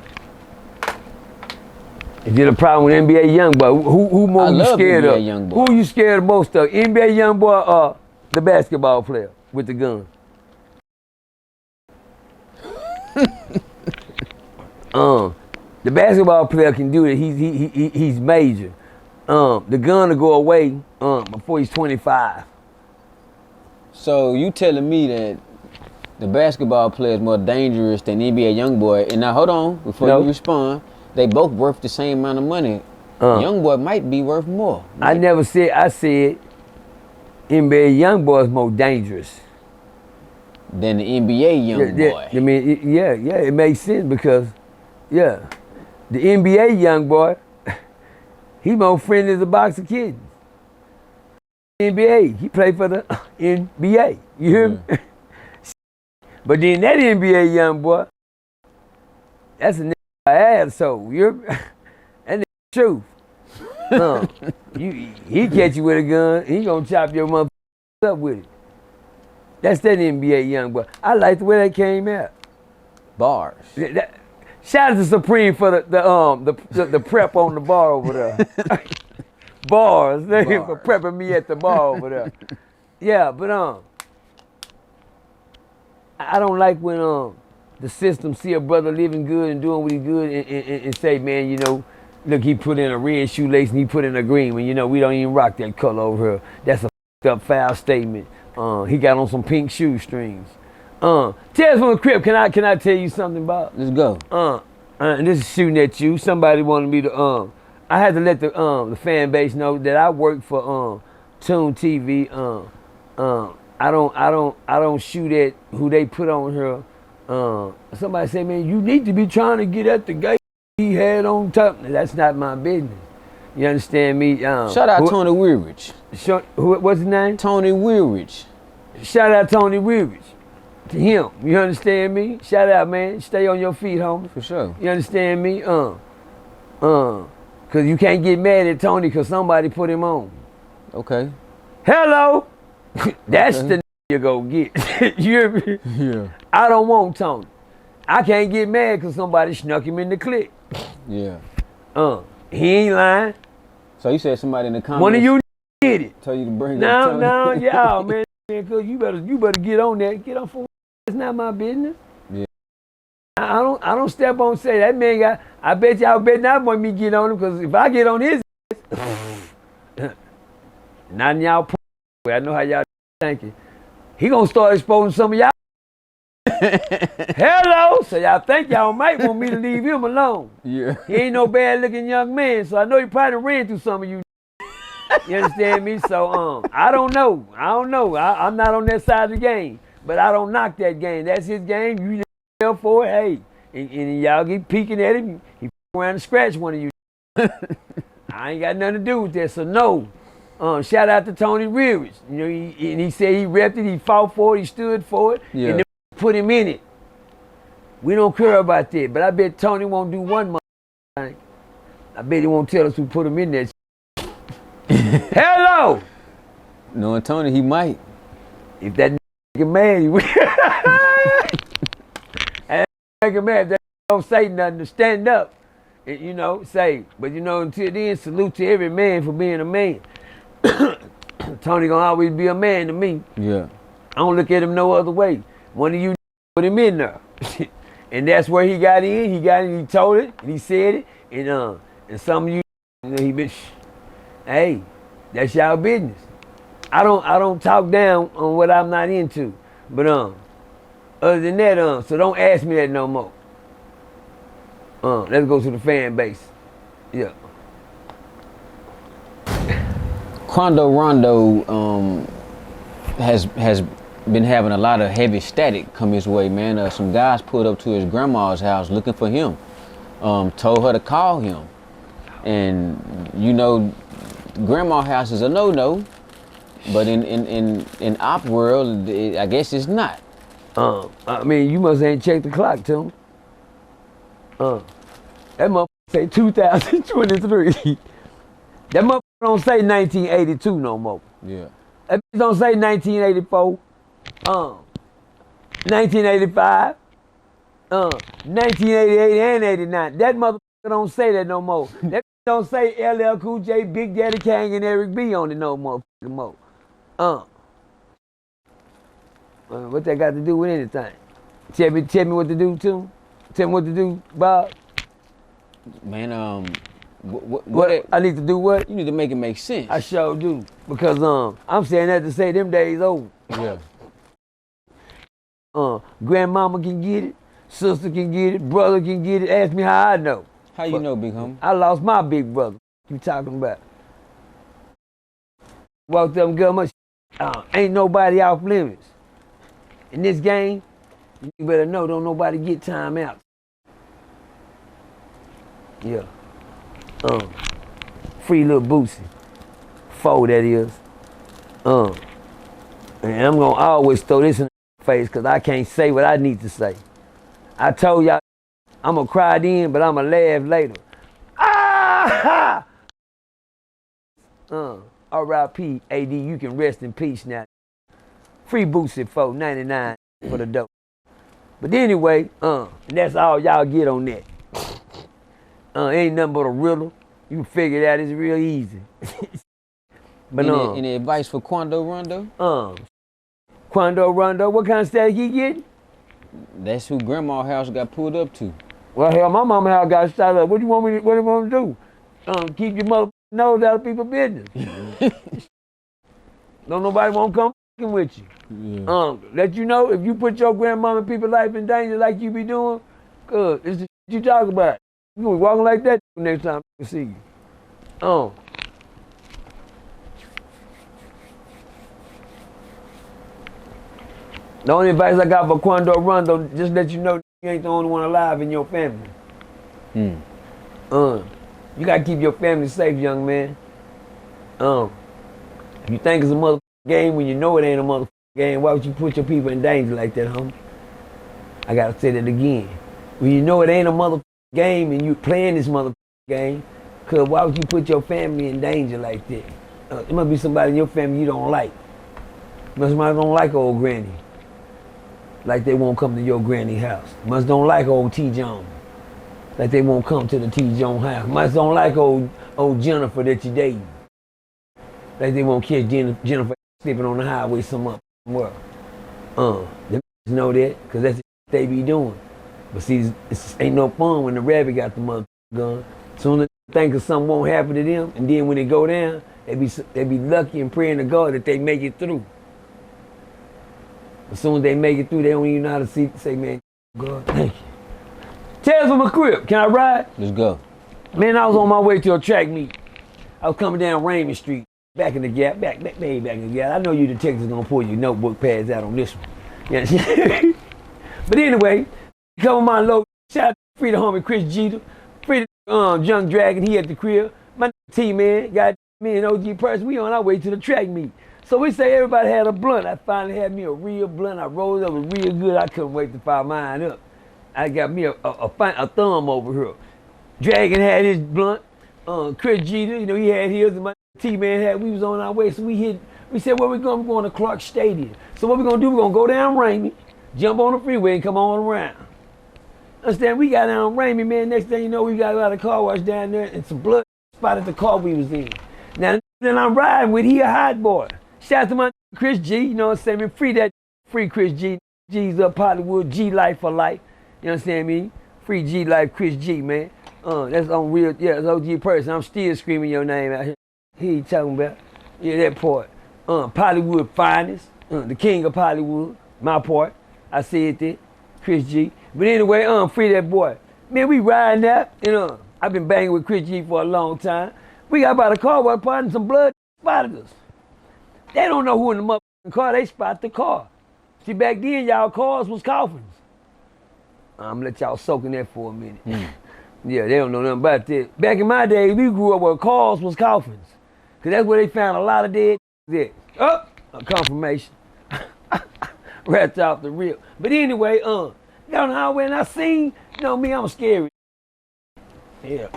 Speaker 2: If you're the problem with NBA Youngboy, who more you scared of? Who are you scared of most of? NBA Youngboy or the basketball player with the gun? The basketball player can do it. He's major. The gun will go away before he's 25.
Speaker 3: So you telling me that the basketball player is more dangerous than NBA Youngboy? And now hold on, before you respond, they both worth the same amount of money. Youngboy might be worth more.
Speaker 2: I said NBA Youngboy is more dangerous
Speaker 3: than the NBA Youngboy.
Speaker 2: I mean, it makes sense because, the NBA Youngboy, he more friendly as a box of kittens. NBA, he played for the NBA. You hear me? But then that NBA Youngboy, that's a asshole. You're and the truth. He catch you with a gun, he gonna chop your motherfucker up with it. That's that NBA young boy. I like the way they came out.
Speaker 3: Bars.
Speaker 2: Shout out to Supreme for the prep on the bar over there. Bars. They for prepping me at the bar over there. Yeah, but I don't like when the system see a brother living good and doing what he good and say, man, you know, look, he put in a red shoelace and he put in a green one. You know, we don't even rock that color over here. That's a up foul statement. He got on some pink shoestrings. Tales from the Crib, can I tell you something about?
Speaker 3: Let's go.
Speaker 2: And this is shooting at you. Somebody wanted me to I had to let the fan base know that I work for RealToonTV. I don't shoot at who they put on here. Somebody say, man, you need to be trying to get at the guy he had on top. That's not my business. You understand me?
Speaker 3: Shout out Tony Weirich.
Speaker 2: What's his name?
Speaker 3: Tony Weirich.
Speaker 2: Shout out Tony Weirich. To him. You understand me? Shout out, man. Stay on your feet, homie.
Speaker 3: For sure.
Speaker 2: You understand me? Cause you can't get mad at Tony cause somebody put him on.
Speaker 3: Okay.
Speaker 2: Hello. That's the you go get. You hear me?
Speaker 3: Yeah.
Speaker 2: I don't want Tony. I can't get mad cause somebody snuck him in the clique.
Speaker 3: Yeah.
Speaker 2: He ain't lying.
Speaker 3: So you said somebody in the comments.
Speaker 2: One of you did it.
Speaker 3: Tell you to bring
Speaker 2: No,
Speaker 3: Tony.
Speaker 2: no, yeah, man. Cause you better get on that. Get on for. It's not my business.
Speaker 3: Yeah.
Speaker 2: I don't step on say that man got. I bet y'all bet not want me to get on him because if I get on his ass, not in y'all. I know how y'all thinking. He gonna start exposing some of y'all. Hello, so y'all think y'all might want me to leave him alone.
Speaker 3: Yeah.
Speaker 2: He ain't no bad looking young man, so I know he probably ran through some of you. You understand me? So I don't know. I'm not on that side of the game, but I don't knock that game. That's his game. You there for it, hey, and y'all keep peeking at him. He around and scratch one of you. I ain't got nothing to do with that. So no. Shout out to Tony Weirich. You know, he said he repped it. He fought for it. He stood for it.
Speaker 3: Yeah.
Speaker 2: And they put him in it. We don't care about that. But I bet Tony won't do one more thing. I bet he won't tell us who put him in that. Hello.
Speaker 3: Knowing Tony, he might.
Speaker 2: If that nigga mad, he will. And that nigga mad, that don't say nothing to stand up. And, you know, say. But you know, until then, salute to every man for being a man. Tony gonna always be a man to me.
Speaker 3: Yeah.
Speaker 2: I don't look at him no other way. One of you put him in there. And that's where he got in. He told it, and he said it. And some of you know, he been, hey, that's y'all business. I don't talk down on what I'm not into. But other than that, so don't ask me that no more. Let's go to the fan base. Yeah.
Speaker 3: Quando Rondo has been having a lot of heavy static come his way, man. Some guys pulled up to his grandma's house looking for him. Told her to call him. And you know, grandma's house is a no-no, but in op world, I guess it's not.
Speaker 2: I mean, you must ain't checked the clock, Tim. That motherfucker say 2023. That motherfucker don't say 1982 no more.
Speaker 3: Yeah.
Speaker 2: That bitch don't say 1984. 1985. 1988 and 89. That motherfucker don't say that no more. That don't say LL Cool J, Big Daddy Kane, and Eric B on it no more. What that got to do with anything? Tell me what to do, Tim. Tell me what to do, Bob.
Speaker 3: Man,
Speaker 2: What I need to do what?
Speaker 3: You need to make it make sense.
Speaker 2: I sure do. Because I'm saying that to say them days over.
Speaker 3: Yeah.
Speaker 2: Grandmama can get it, sister can get it, brother can get it. Ask me how I know.
Speaker 3: How you know, big homie?
Speaker 2: I lost my big brother. You talking about? Walked up and got my ain't nobody off limits. In this game, you better know don't nobody get time out. Yeah. Free little Boosie. 4 that is. And I'm gonna always throw this in the face because I can't say what I need to say. I told y'all I'm gonna cry then, but I'm gonna laugh later. Ah! R.I.P. AD, you can rest in peace now. Free boots at $4.99 for the dope. But anyway, and that's all y'all get on that. Ain't nothing but a riddle. You can figure it out, it's real easy. But
Speaker 3: any advice for Quando Rondo?
Speaker 2: Quando Rondo, what kind of static he getting?
Speaker 3: That's who grandma's house got pulled up to.
Speaker 2: Well, hell, my mama house got shot up. What do you want me to do? Keep your mother nose out of people's business. Don't nobody want to come f***ing with you. Yeah. Let you know if you put your grandmama and people's life in danger like you be doing, good. It's the you talk about. You gonna be walking like that next time I see you. The only advice I got for Quando Rondo, just let you know you ain't the only one alive in your family. You gotta keep your family safe, young man. If you think it's a motherfucking game when you know it ain't a motherfucking game, why would you put your people in danger like that, homie? I gotta say that again. When you know it ain't a motherfucking game and you playing this motherfucking game, cause why would you put your family in danger like that? There must be somebody in your family you don't like. Somebody don't like old granny. Like they won't come to your granny house. Must don't like old T. Jones. Like they won't come to the T. Jones house. Must don't like old Jennifer that you dating. Like they won't catch Jennifer sleeping on the highway somewhere. They know that, because that's what they be doing. But see, it ain't no fun when the rabbit got the mother gun. Soon as they think of something won't happen to them, and then when they go down, they be lucky and praying to God that they make it through. As soon as they make it through, they don't even know how to say, man, God, thank you. Tell from a crib, can I ride?
Speaker 3: Let's go.
Speaker 2: Man, I was on my way to a track meet. I was coming down Raymond Street, back in the gap, back in the gap. I know you detectives gonna pull your notebook pads out on this one. Yeah. But anyway, come on my low, shout out free the homie Chris Jeter, free the Young Dragon, he at the crib. My T-Man, got me and OG Percy, we on our way to the track meet. So we say everybody had a blunt. I finally had me a real blunt. I rolled up, it was real good. I couldn't wait to fire mine up. I got me a thumb over here. Dragon had his blunt. Chris Jeter, you know, he had his, and my T-Man had, we was on our way. So we said, where we going? We're going to Clark Stadium. So what we going to do, we're going to go down Ramey, jump on the freeway, and come on around. Understand, we got down Ramey, man. Next thing you know, we got a lot of car wash down there, and some blood spotted the car we was in. Now, then I'm riding with, he a hot boy. Shout out to my Chris G, you know what I'm saying? Free Chris G. G's up Hollywood, G life for life. You know what I'm saying? Free G life, Chris G, man. That's on real, yeah, it's OG Percy. I'm still screaming your name out here. He talking about, yeah, that part. Hollywood finest, the king of Hollywood, my part. I said that, Chris G. But anyway, free that boy. Man, we riding out, and I've been banging with Chris G for a long time. We got about a car wash party and some blood spotted us. They don't know who in the motherfucking car, they spot the car. See, back then, y'all cars was coffins. I'm gonna let y'all soak in that for a minute. Yeah, they don't know nothing about that. Back in my day, we grew up where cars was coffins. Cause that's where they found a lot of dead there. A confirmation. Right off the rip. But anyway, got on the highway and I seen, you know me, I'm scary. Yeah.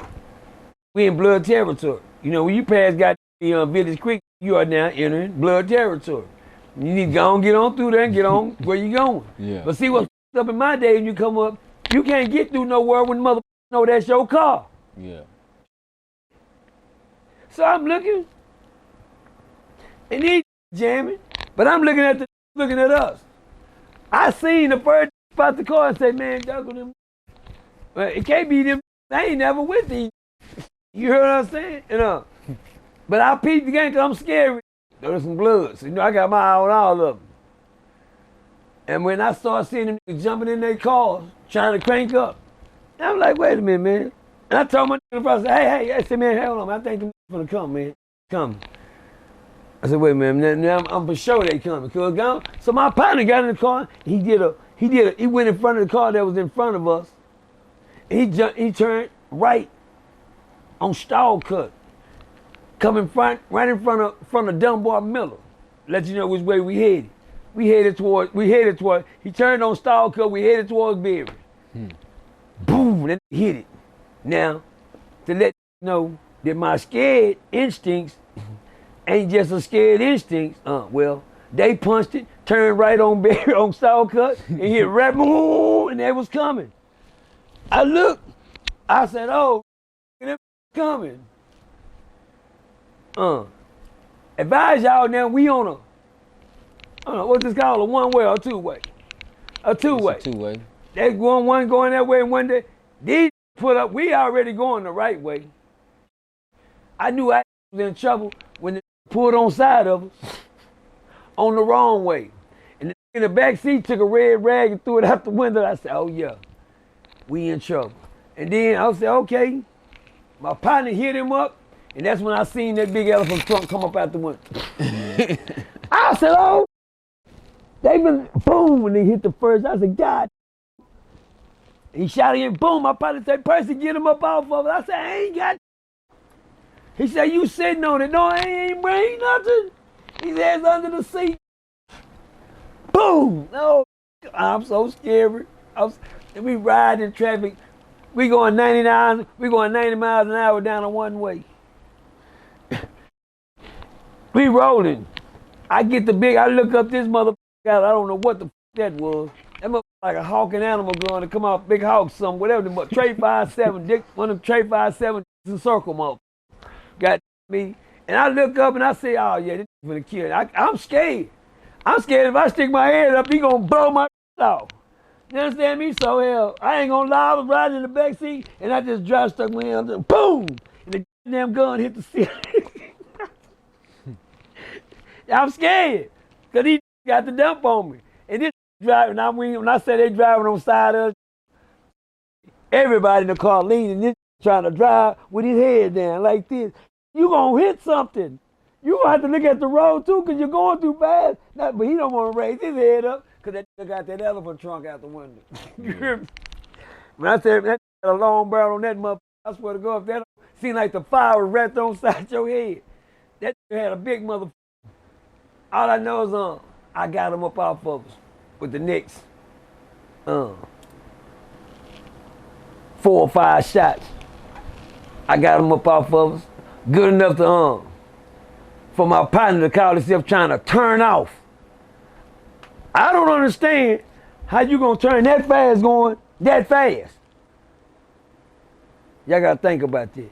Speaker 2: We in blood territory. You know, when you pass Village Creek, you are now entering blood territory. You need to go on, get on through there and get on where you going.
Speaker 3: Yeah.
Speaker 2: But see what's up in my day when you come up, you can't get through nowhere when mother know that's your car.
Speaker 3: Yeah.
Speaker 2: So I'm looking, and he's jamming, but I'm looking at us. I seen the first spot the car and say, man, dog them. Well, it can't be them. I ain't never with these. You heard what I'm saying? You know. But I peeped the game because I'm scared. There's some blood. So, you know, I got my eye on all of them. And when I started seeing them jumping in their cars, trying to crank up, I'm like, wait a minute, man. And I told my nigga in front, I said, hey, I said, man, hold on, I think them gonna come, man. Come. I said, wait a minute, now I'm for sure they coming. So my partner got in the car, he went in front of the car that was in front of us. And he turned right on Stall Cut. Coming right in front of Dunbar Miller. Let you know which way we headed. We headed toward, he turned on Stall Cut, we headed towards Berry. Boom, and hit it. Now, to let you know that my scared instincts ain't just a scared instinct. Well, they punched it, turned right on Barry on Sawcut, and hit right, boom, and that was coming. I looked, I said, oh, that coming. Advise y'all now, we on what's this called, a one-way or a two-way? A two-way.
Speaker 3: It's a two-way.
Speaker 2: There's one going that way and one day. These put up, we already going the right way. I knew I was in trouble when they pulled on side of us on the wrong way. And in the back seat took a red rag and threw it out the window. I said, oh yeah, we in trouble. And then I said, okay. My partner hit him up, and that's when I seen that big elephant trunk come up out the window. I said, oh, they been, boom, when they hit the first. I said, God. He shot again, boom. My partner said, Percy, get him up off of it. I said, I ain't got. He said, you sitting on it. No, I ain't bring nothing. He said, it's under the seat. Boom. No, I'm so scared. We ride in traffic. We going 99, we going 90 miles an hour down a one way. We rolling. I get the big, I look up this motherfucker, I don't know what the f that was. That motherfucker like a hawking animal going to come out, big hawk, something, whatever. The Trey 57, Dick, one of them Trey 57 circle motherfucker. Got me. And I look up and I say, oh yeah, this is gonna kill. I'm scared. I'm scared if I stick my head up, he gonna blow my off. You understand me? So hell, I ain't gonna lie, I was riding in the back seat and I just stuck my hand up, boom! And the damn gun hit the ceiling. I'm scared, cause he got the dump on me. And this driving, when I say they driving on the side of us, everybody in the car leaning, this trying to drive with his head down like this. You gonna hit something. You gonna have to look at the road too, cause you're going too fast. But he don't wanna raise his head up, cause that nigga got that elephant trunk out the window. You hear me? When I said that had a long barrel on that motherfucker, I swear to God, if that seemed like the fire was wrapped on side your head, that had a big motherfucker. All I know is I got him up off of us with the next 4 or 5 shots. I got him up off of us, good enough to for my partner to call himself trying to turn off. I don't understand how you gonna turn that fast going that fast. Y'all gotta think about that.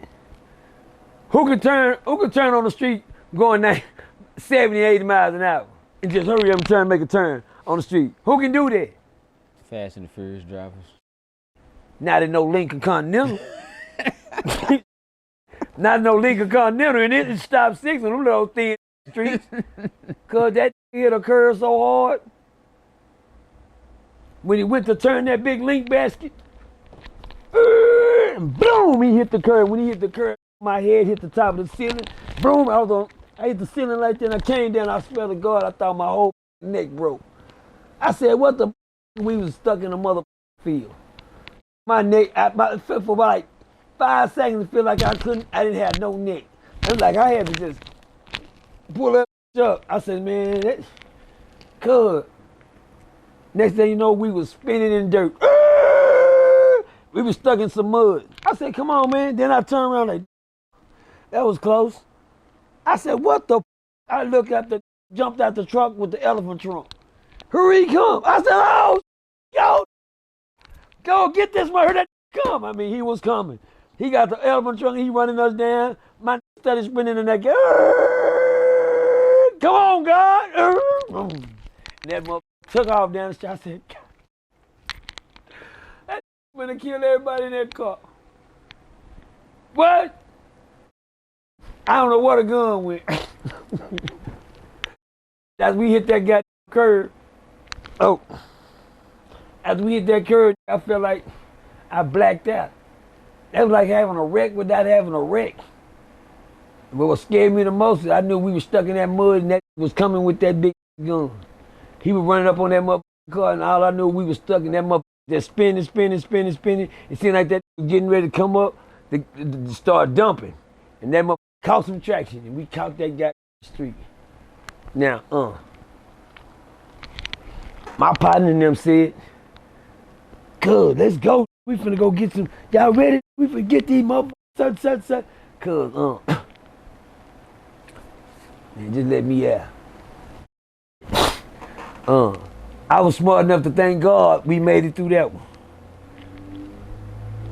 Speaker 2: Who can turn on the street going 70, 80 miles an hour and just hurry up and turn, make a turn on the street? Who can do that?
Speaker 3: Fast and the Furious drivers.
Speaker 2: Not in no Lincoln Continental. Not in no Lincoln Continental, and it stopped 6 on them little thin streets. Cause that hit a curve so hard. When he went to turn that big link basket, boom, he hit the curve. When he hit the curve, my head hit the top of the ceiling. Boom, I hit the ceiling like that, and I came down, I swear to God, I thought my whole neck broke. I said, what the we was stuck in a mother field. My neck, for about like 5 seconds, it felt like I didn't have no neck. It was like I had to just pull that up. I said, man, that cuz. Next thing you know, we was spinning in dirt. We was stuck in some mud. I said, come on, man. Then I turned around like, that was close. I said, what the I looked at jumped out the truck with the elephant trunk. Here he come. I said, oh, yo, go get this one. Heard that come. I mean, he was coming. He got the elephant trunk. He running us down. My started spinning in that guy. Come on, God. And that mother took off down the street. I said, that gonna kill everybody in that car. What? I don't know where the gun went. As we hit that goddamn curve, as we hit that curve, I felt like I blacked out. That was like having a wreck without having a wreck. But what scared me the most is I knew we were stuck in that mud and that was coming with that big gun. He was running up on that motherfucking car and all I knew we were stuck in that motherfucker just spinning. It seemed like that was getting ready to come up to start dumping. And that motherfucker caught some traction and we caught that guy street. Now, my partner and them said, good, let's go. We finna go get some. Y'all ready? We finna get these motherfuckers, such. Cause, man, just let me out. I was smart enough to thank God we made it through that one.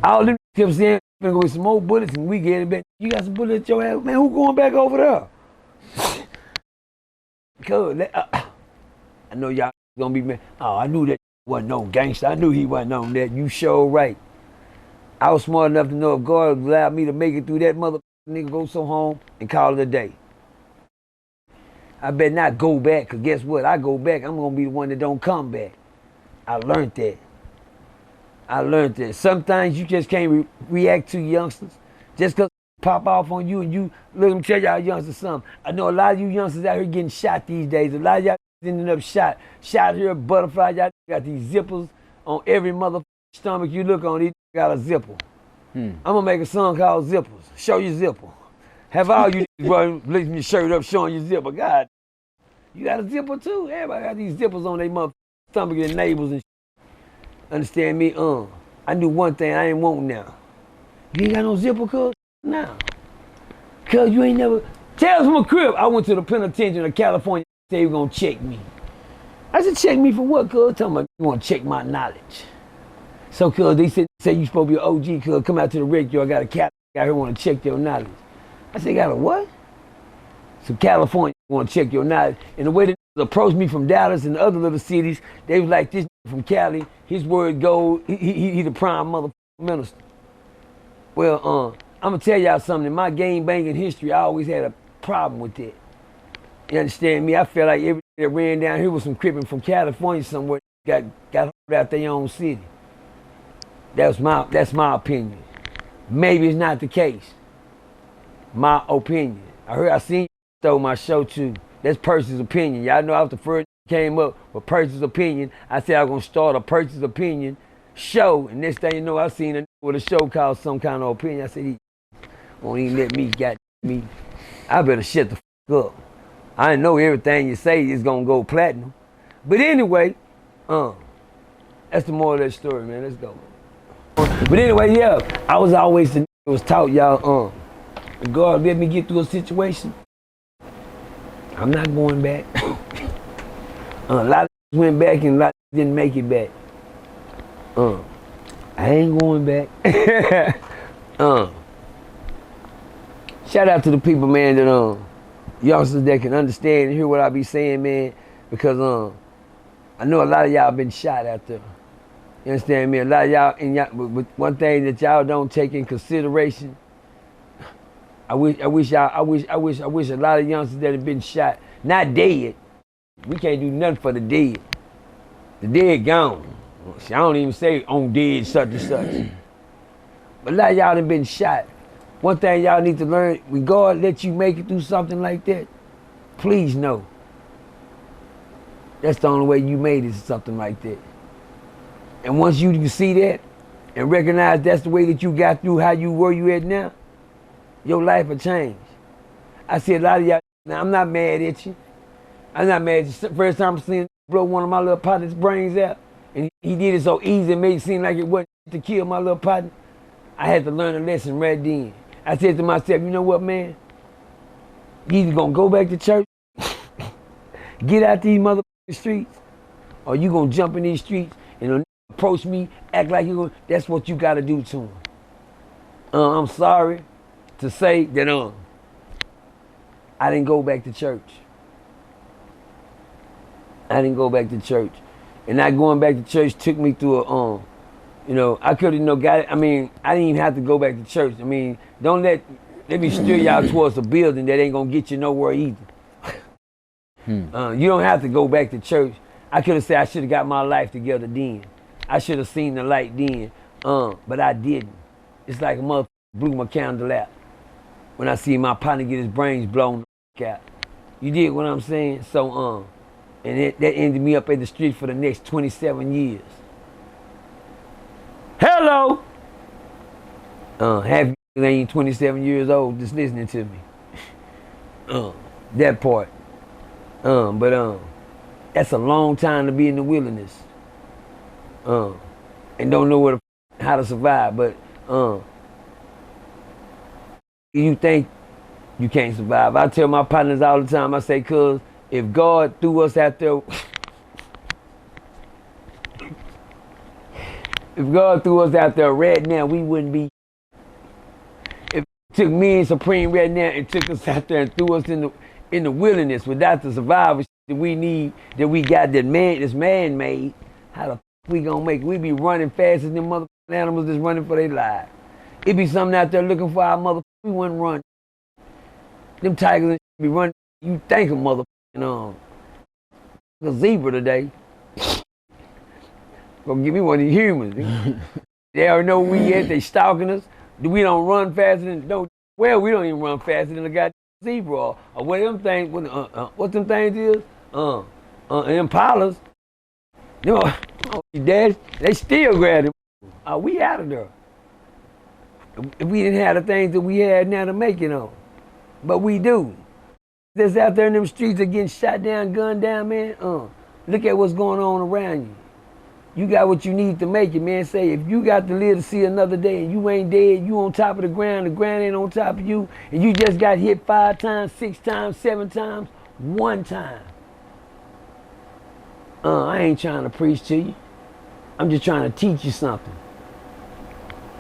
Speaker 2: All them kept saying, we're gonna go get some more bullets and we get it back. You got some bullets at your ass? Man, who going back over there? Cause I know y'all gonna be mad. Oh, I knew that wasn't no gangster. I knew he wasn't on that. You sure right. I was smart enough to know if God allowed me to make it through that mother nigga, go so home and call it a day. I better not go back, cause guess what? I go back, I'm gonna be the one that don't come back. I learned that. Sometimes you just can't react to youngsters. Just cause pop off on you and you, look, let me tell y'all youngsters something. I know a lot of you youngsters out here getting shot these days. A lot of y'all ending up shot here, butterfly. Y'all got these zippers on every motherfucking stomach you look on. These got a zipper. I'm gonna make a song called Zippers. Show your zipper. Have all you lifting your shirt up, showing your zipper. God, you got a zipper too? Everybody got these zippers on their motherfucking stomach and neighbors and shit. Understand me? I knew one thing I ain't want now. You ain't got no zipper, cuz? Nah. Cuz you ain't never. Tell us from a crib. I went to the penitentiary in California. They were gonna check me. I said, check me for what, cuz? Tell me, you wanna check my knowledge. So, cuz, they say you supposed to be an OG, cuz, come out to the rig, I got a cat out here wanna check your knowledge. I said, got a what? So California wanna check your knowledge. And the way they approached me from Dallas and the other little cities, they was like, this from Cali, his word goes, he the prime motherfucking minister. Well, I'm gonna tell y'all something. In my game banging history, I always had a problem with that. You understand me? I felt like everybody that ran down here was some crippin' from California somewhere got out their own city. That's my opinion. Maybe it's not the case. My opinion. I seen you stole my show too. That's Percy's opinion. Y'all know I was the first came up with Percy's opinion. I said I was gonna start a Percy's opinion show, and next thing you know, I seen a with a show called Some Kind of Opinion. I said he won't even let me got me. I better shut the fuck up. I know everything you say is gonna go platinum. But anyway, that's the moral of that story, man. Let's go. But anyway, yeah, I was always taught y'all, God let me get through a situation. I'm not going back. A lot of went back and a lot didn't make it back. I ain't going back. Shout out to the people, man, that youngsters that can understand and hear what I be saying, man, because I know a lot of y'all been shot out there. You understand me? A lot of y'all, but one thing that y'all don't take in consideration, I wish a lot of youngsters that have been shot, not dead. We can't do nothing for the dead. The dead gone. I don't even say on dead such and such. But a lot of y'all done been shot. One thing y'all need to learn, when God let you make it through something like that, please know. That's the only way you made it to something like that. And once you can see that and recognize that's the way that you got through how you were you at now, your life will change. I see a lot of y'all, now I'm not mad at you. I'm not mad at you. First time I seen blow one of my little partner's brains out, and he did it so easy and made it seem like it wasn't to kill my little partner. I had to learn a lesson right then. I said to myself, you know what, man? You either gonna go back to church, get out these motherfucking streets, or you gonna jump in these streets and approach me, act like you gonna, that's what you gotta do to him. I'm sorry to say that I didn't go back to church. I didn't go back to church. And not going back to church took me through a I could have got it. I mean, I didn't even have to go back to church. I mean, don't let me steer y'all towards a building that ain't gonna get you nowhere either. You don't have to go back to church. I could have said I should have got my life together then. I should have seen the light then. But I didn't. It's like a motherfucker blew my candle out when I see my partner get his brains blown out. You dig what I'm saying? So and that ended me up at the street for the next 27 years. Hello! Half you ain't 27 years old just listening to me. That part. But that's a long time to be in the wilderness. And don't know how to survive. But you think you can't survive. I tell my partners all the time, I say, cuz if God threw us out there, if God threw us out there right now, we wouldn't be. If it took me and Supreme right now and took us out there and threw us in the wilderness without the survival that we need, that we got that's man-made, how the f we gonna make it? We be running faster than motherfucking animals that's running for their lives. It be something out there looking for our motherfucker. We wouldn't run. Them tigers and be running. You think a motherfucking a zebra today. Gonna give me one of these humans. They already know where we at. They stalking us. We don't run faster than we don't even run faster than a goddamn zebra or what them things. What them things is? Impalas. You know, they still grab them. We out of there. If we didn't have the things that we had now to make it on. But we do. That's out there in them streets are getting shot down, gunned down, man. Look at what's going on around you. You got what you need to make it, man. Say, if you got to live to see another day and you ain't dead, you on top of the ground ain't on top of you, and you just got hit 5 times, 6 times, 7 times, 1 time. I ain't trying to preach to you. I'm just trying to teach you something.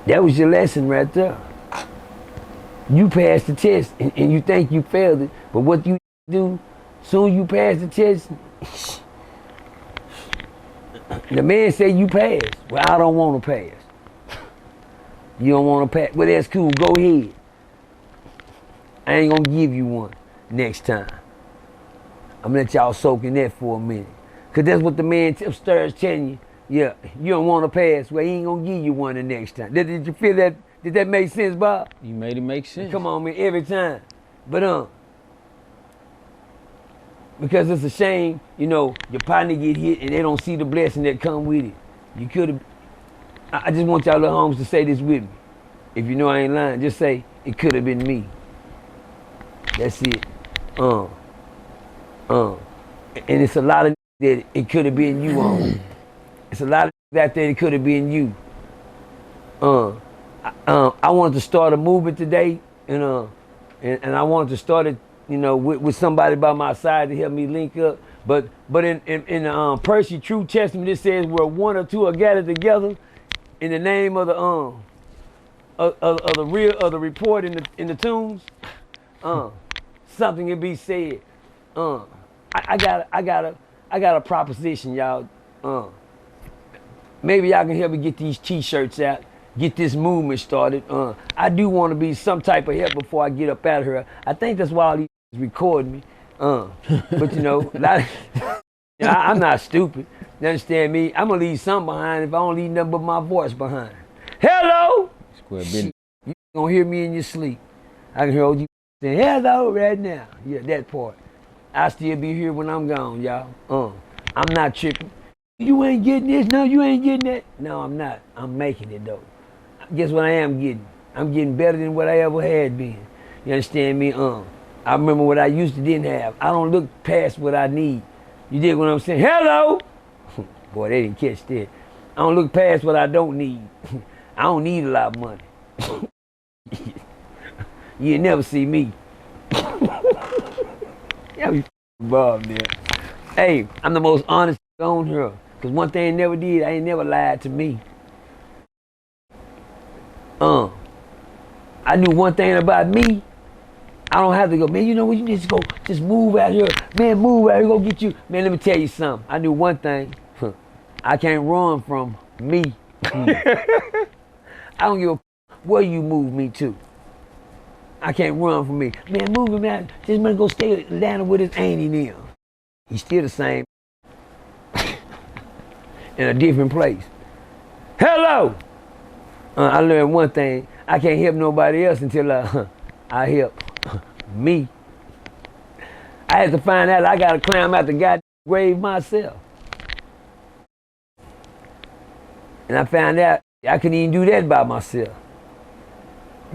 Speaker 2: That was your lesson right there. You passed the test and you think you failed it, but what you do, soon you pass the test, the man said you passed. Well, I don't want to pass. You don't want to pass. Well, that's cool. Go ahead. I ain't going to give you one next time. I'm going to let y'all soak in that for a minute. Because that's what the man upstairs telling you. Yeah, you don't want to pass. Well, he ain't going to give you one the next time. Did you feel that? Did that make sense, Bob?
Speaker 3: You made it make sense.
Speaker 2: Come on, man, every time. But because it's a shame, you know, your partner get hit and they don't see the blessing that come with it. You could have. I just want y'all little homies to say this with me. If you know I ain't lying, just say it could have been me. That's it. And it's a lot of that it could have been you on. It's a lot of that it could have been you. I wanted to start a movement today, and I wanted to start it, you know, with somebody by my side to help me link up. But in Percy True Testament, it says where 1 or 2 are gathered together in the name of the report in the tombs. Something can be said. I got a proposition, y'all. Maybe y'all can help me get these T-shirts out. Get this movement started. I do want to be some type of help before I get up out of here. I think that's why all these record me. But you know, I'm not stupid. You understand me? I'm gonna leave something behind if I don't leave nothing but my voice behind. Hello.
Speaker 3: Square business.
Speaker 2: You gonna hear me in your sleep. I can hear you saying hello right now. Yeah, that part. I'll still be here when I'm gone, y'all. I'm not tripping. You ain't getting this. No, you ain't getting that. No, I'm not. I'm making it though. Guess what I am getting? I'm getting better than what I ever had been. You understand me? I remember what I used to didn't have. I don't look past what I need. You dig what I'm saying? Hello! Boy, they didn't catch that. I don't look past what I don't need. I don't need a lot of money. You'll never see me. Yeah, be Bob, man. Hey, I'm the most honest on here. Because one thing I never did, I ain't never lied to me. I knew one thing about me. I don't have to go, man, you know what, you just go, just move out here. Man, move out here, go get you. Man, let me tell you something. I knew one thing. I can't run from me. I don't give a where you move me to. I can't run from me. Man, move him out. Just man go stay in Atlanta with his auntie now. He's still the same. In a different place. Hello! I learned one thing. I can't help nobody else until I help me. I had to find out I gotta climb out the goddamn grave myself. And I found out I couldn't even do that by myself.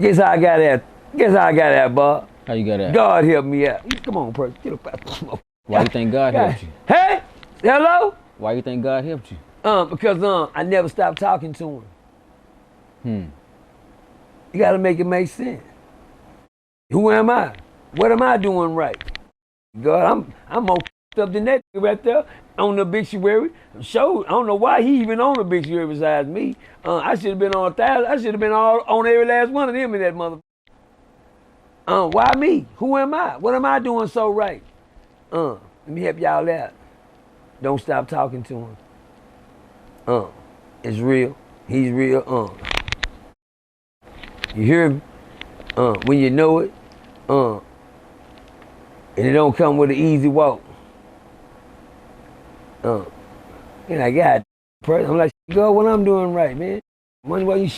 Speaker 2: Guess how I got that? Guess how I got that, Bob?
Speaker 3: How you got that?
Speaker 2: God helped me out. Come on, Percy. Get up out.
Speaker 3: Why you think God helped you?
Speaker 2: Hey! Hello?
Speaker 3: Why you think God helped you?
Speaker 2: Because I never stopped talking to him. You gotta make it make sense. Who am I? What am I doing right? God, I'm more up than that right there on the obituary. Show, I don't know why he even on the obituary besides me. I should have been on 1,000. I should have been on every last one of them in that mother. Why me? Who am I? What am I doing so right? Let me help y'all out. Don't stop talking to him. It's real. He's real. You hear me? When you know it, and it don't come with an easy walk. And I got I'm like, God, what I'm doing right, man. Money, what you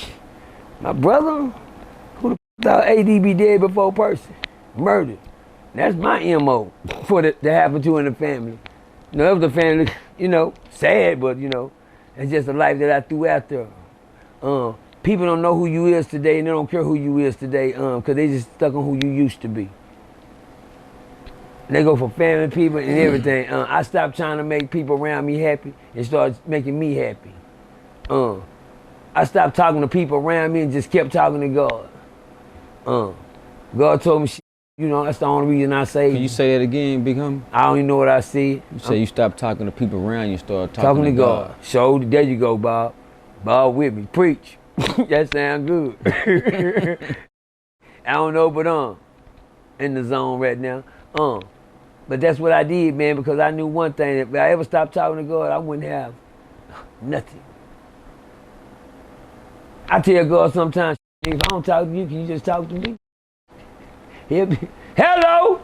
Speaker 2: my brother? Who the thought AD dead before Percy? Murdered. That's my MO for that happened to in the family. You know, it was the family, you know, sad, but you know, it's just a life that I threw out there. People don't know who you is today, and they don't care who you is today, because they just stuck on who you used to be. And they go for family, people, and everything. I stopped trying to make people around me happy and started making me happy. I stopped talking to people around me and just kept talking to God. God told me, you know, that's the only reason I say.
Speaker 3: Can you say that again, Big Homie?
Speaker 2: I don't even know what I said.
Speaker 3: You say you stopped talking to people around you and started talking to God.
Speaker 2: So there you go, Bob. Bob with me. Preach. That sound good. I don't know, but in the zone right now. But that's what I did, man, because I knew one thing. If I ever stopped talking to God, I wouldn't have nothing. I tell God sometimes, if I don't talk to you, can you just talk to me? He'll be, hello!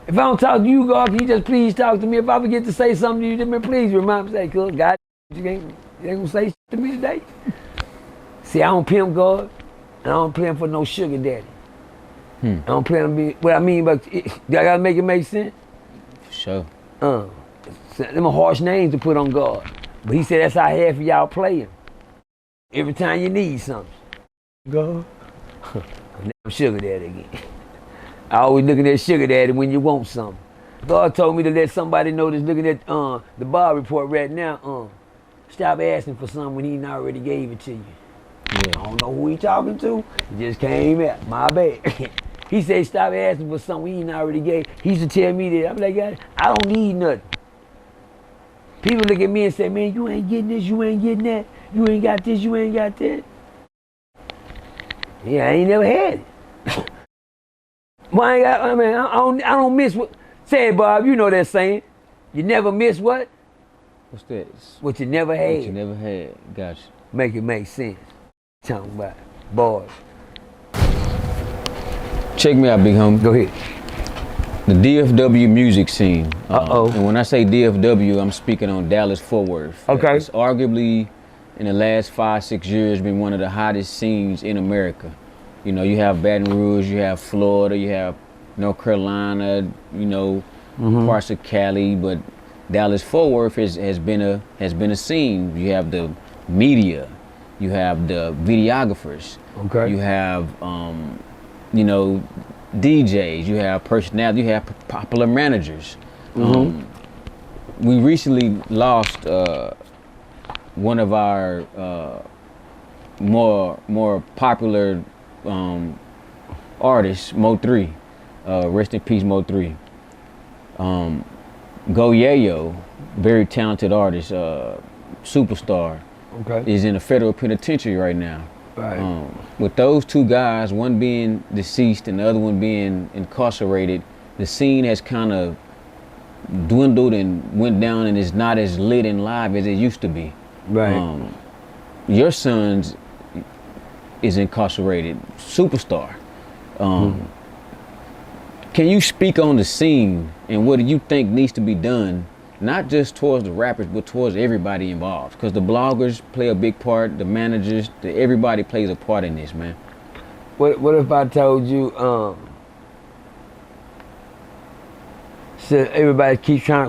Speaker 2: If I don't talk to you, God, can you just please talk to me? If I forget to say something to you, then please remind me, say, cuz God, you ain't gonna say shit to me today? See, I don't pimp God, and I don't pimp for no sugar daddy. I don't plan to be, what I mean, but I gotta make it make sense.
Speaker 3: For sure.
Speaker 2: Them are harsh names to put on God. But he said that's how half of y'all playing. Every time you need something. God. I'm sugar daddy again. I always looking at sugar daddy when you want something. God told me to let somebody know that's looking at the bar report right now. Stop asking for something when he already gave it to you.
Speaker 3: Yeah.
Speaker 2: I don't know who he talking to. He just came out. My bad. He said, stop asking for something he already gave. He used to tell me that. I'm like, God, I don't need nothing. People look at me and say, man, you ain't getting this, you ain't getting that. You ain't got this, you ain't got that. Yeah, I ain't never had it. I don't miss what. Say it, Bob, you know that saying. You never miss what?
Speaker 3: What's that?
Speaker 2: What you never had.
Speaker 3: What you never had. Gotcha.
Speaker 2: Make it make sense. Talking about boys.
Speaker 3: Check me out, Big Homie.
Speaker 2: Go ahead.
Speaker 3: The DFW music scene.
Speaker 2: Uh-oh.
Speaker 3: And when I say DFW, I'm speaking on Dallas-Fort Worth.
Speaker 2: Okay.
Speaker 3: It's arguably, in the last 5-6 years, been one of the hottest scenes in America. You know, you have Baton Rouge, you have Florida, you have North Carolina, you know, parts of Cali, but Dallas-Fort Worth has been a scene. You have the media, you have the videographers, you have you know, DJs, you have personality, you have popular managers. We recently lost one of our more popular artists, Mo 3. Rest in peace, Mo 3. Go Yayo, very talented artist, superstar, is in a federal penitentiary right now.
Speaker 2: Right.
Speaker 3: With those two guys, one being deceased and the other one being incarcerated, the scene has kind of dwindled and went down and is not as lit and live as it used to be.
Speaker 2: Right.
Speaker 3: Your son's is incarcerated, superstar. Can you speak on the scene and what do you think needs to be done, not just towards the rappers, but towards everybody involved? Because the bloggers play a big part, the managers, everybody plays a part in this, man.
Speaker 2: What if I told you, so everybody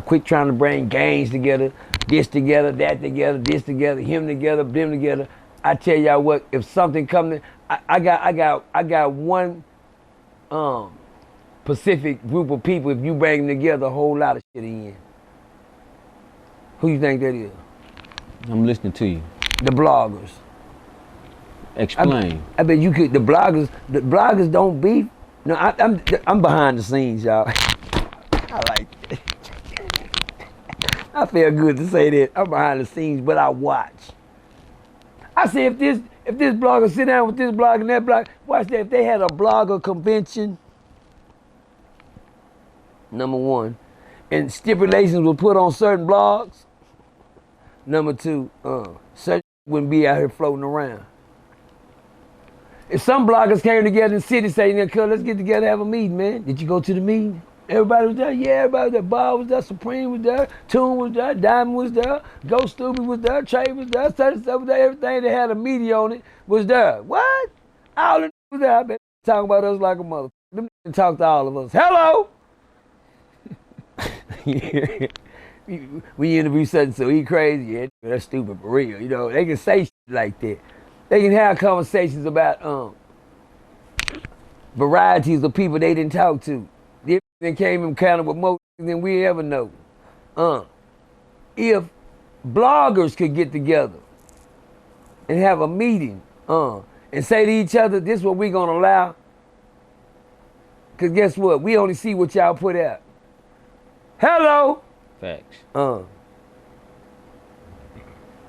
Speaker 2: quit trying to bring gangs together, this together, that together, this together, him together, them together. I tell y'all what, if something comes, I got one specific group of people. If you bring them together, a whole lot of shit in. Who you think that is?
Speaker 3: I'm listening to you.
Speaker 2: The bloggers.
Speaker 3: Explain.
Speaker 2: I bet you could. The bloggers don't beef. No, I'm behind the scenes, y'all. I like it. I feel good to say that. I'm behind the scenes, but I watch. I say if this blogger sit down with this blogger and that blogger, watch that. If they had a blogger convention, number one, and stipulations were put on certain blogs, number two, such wouldn't be out here floating around. If some bloggers came together in the city saying, let's get together and have a meeting, man. Did you go to the meeting? Everybody was there? Yeah, everybody was there. Bob was there, Supreme was there, Toon was there, Diamond was there, Go Stupid was there, Trey was there, stuff was there, everything that had a media on it was there. What? All the was there. I bet talking about us like a motherfucker. Them talk to all of us. Hello! When you interview such and so, he crazy. Yeah, that's stupid for real. You know, they can say shit like that. They can have conversations about varieties of people they didn't talk to. They came encounter with more than we ever know. If bloggers could get together and have a meeting and say to each other, this is what we're gonna allow. Cause guess what? We only see what y'all put out. Hello.
Speaker 3: Facts.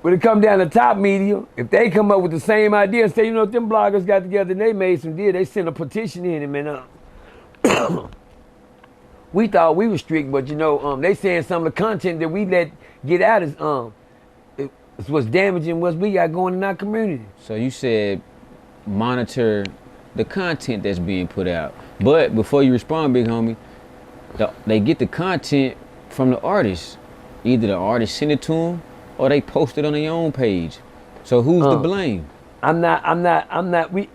Speaker 2: When it come down to top media, if they come up with the same idea and say, if them bloggers got together and they made some deal, they sent a petition in and man, we thought we were strict, but they saying some of the content that we let get out is it's what's damaging what we got going in our community.
Speaker 3: So you said monitor the content that's being put out. But before you respond, big homie, they get the content from the artists. Either the artist send it to them or they post it on their own page. So who's to blame?
Speaker 2: Let me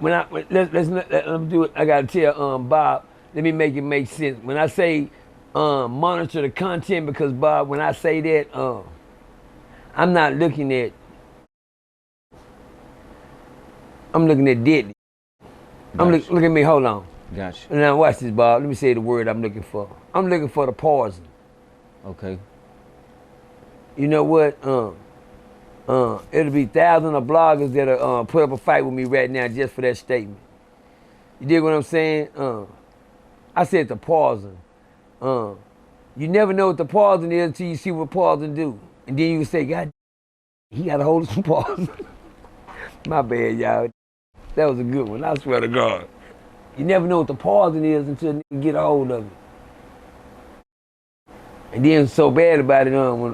Speaker 2: do it. I gotta tell Bob, let me make it make sense. When I say monitor the content, because Bob, when I say that, I'm not looking at, I'm looking at deadly.
Speaker 3: Gotcha.
Speaker 2: Look at me, hold on.
Speaker 3: Gotcha.
Speaker 2: Now watch this, Bob. Let me say the word I'm looking for. I'm looking for the poison.
Speaker 3: Okay.
Speaker 2: You know what? It'll be thousands of bloggers that'll put up a fight with me right now just for that statement. You dig what I'm saying? I said the poison. You never know what the poison is until you see what poison do. And then you say, God, he got a hold of some poison. My bad, y'all. That was a good one, I swear to God. You never know what the poison is until you get a hold of it. And then it's so bad about it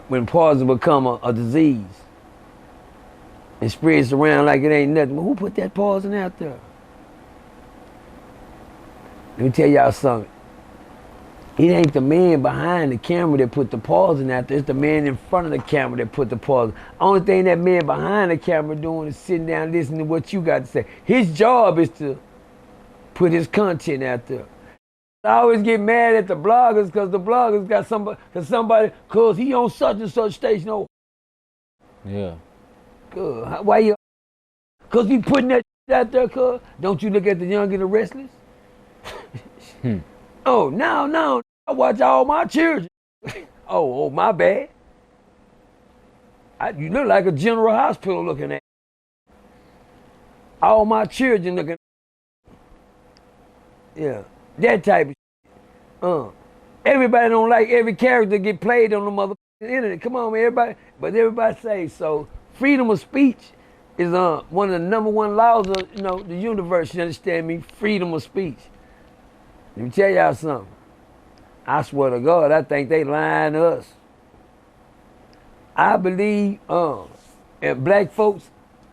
Speaker 2: when poison become a disease and spreads around like it ain't nothing. Well, who put that poison out there? Let me tell y'all something. It ain't the man behind the camera that put the poison out there. It's the man in front of the camera that put the poison. Only thing that man behind the camera doing is sitting down listening to what you got to say. His job is to put his content out there. I always get mad at the bloggers because the bloggers got somebody, cause he on such and such station. Oh,
Speaker 3: yeah.
Speaker 2: Good. Why you? Cause he putting that out there, cuz. Don't you look at the young and the restless? Oh, no. I watch all my children. Oh, my bad. You look like a general hospital looking at. All my children looking. Yeah, that type of shit. Everybody don't like every character get played on the motherfucking internet. Come on, man, everybody. But everybody say so. Freedom of speech is one of the number one laws of the universe. You understand me? Freedom of speech. Let me tell y'all something. I swear to God, I think they lying to us. I believe if black folks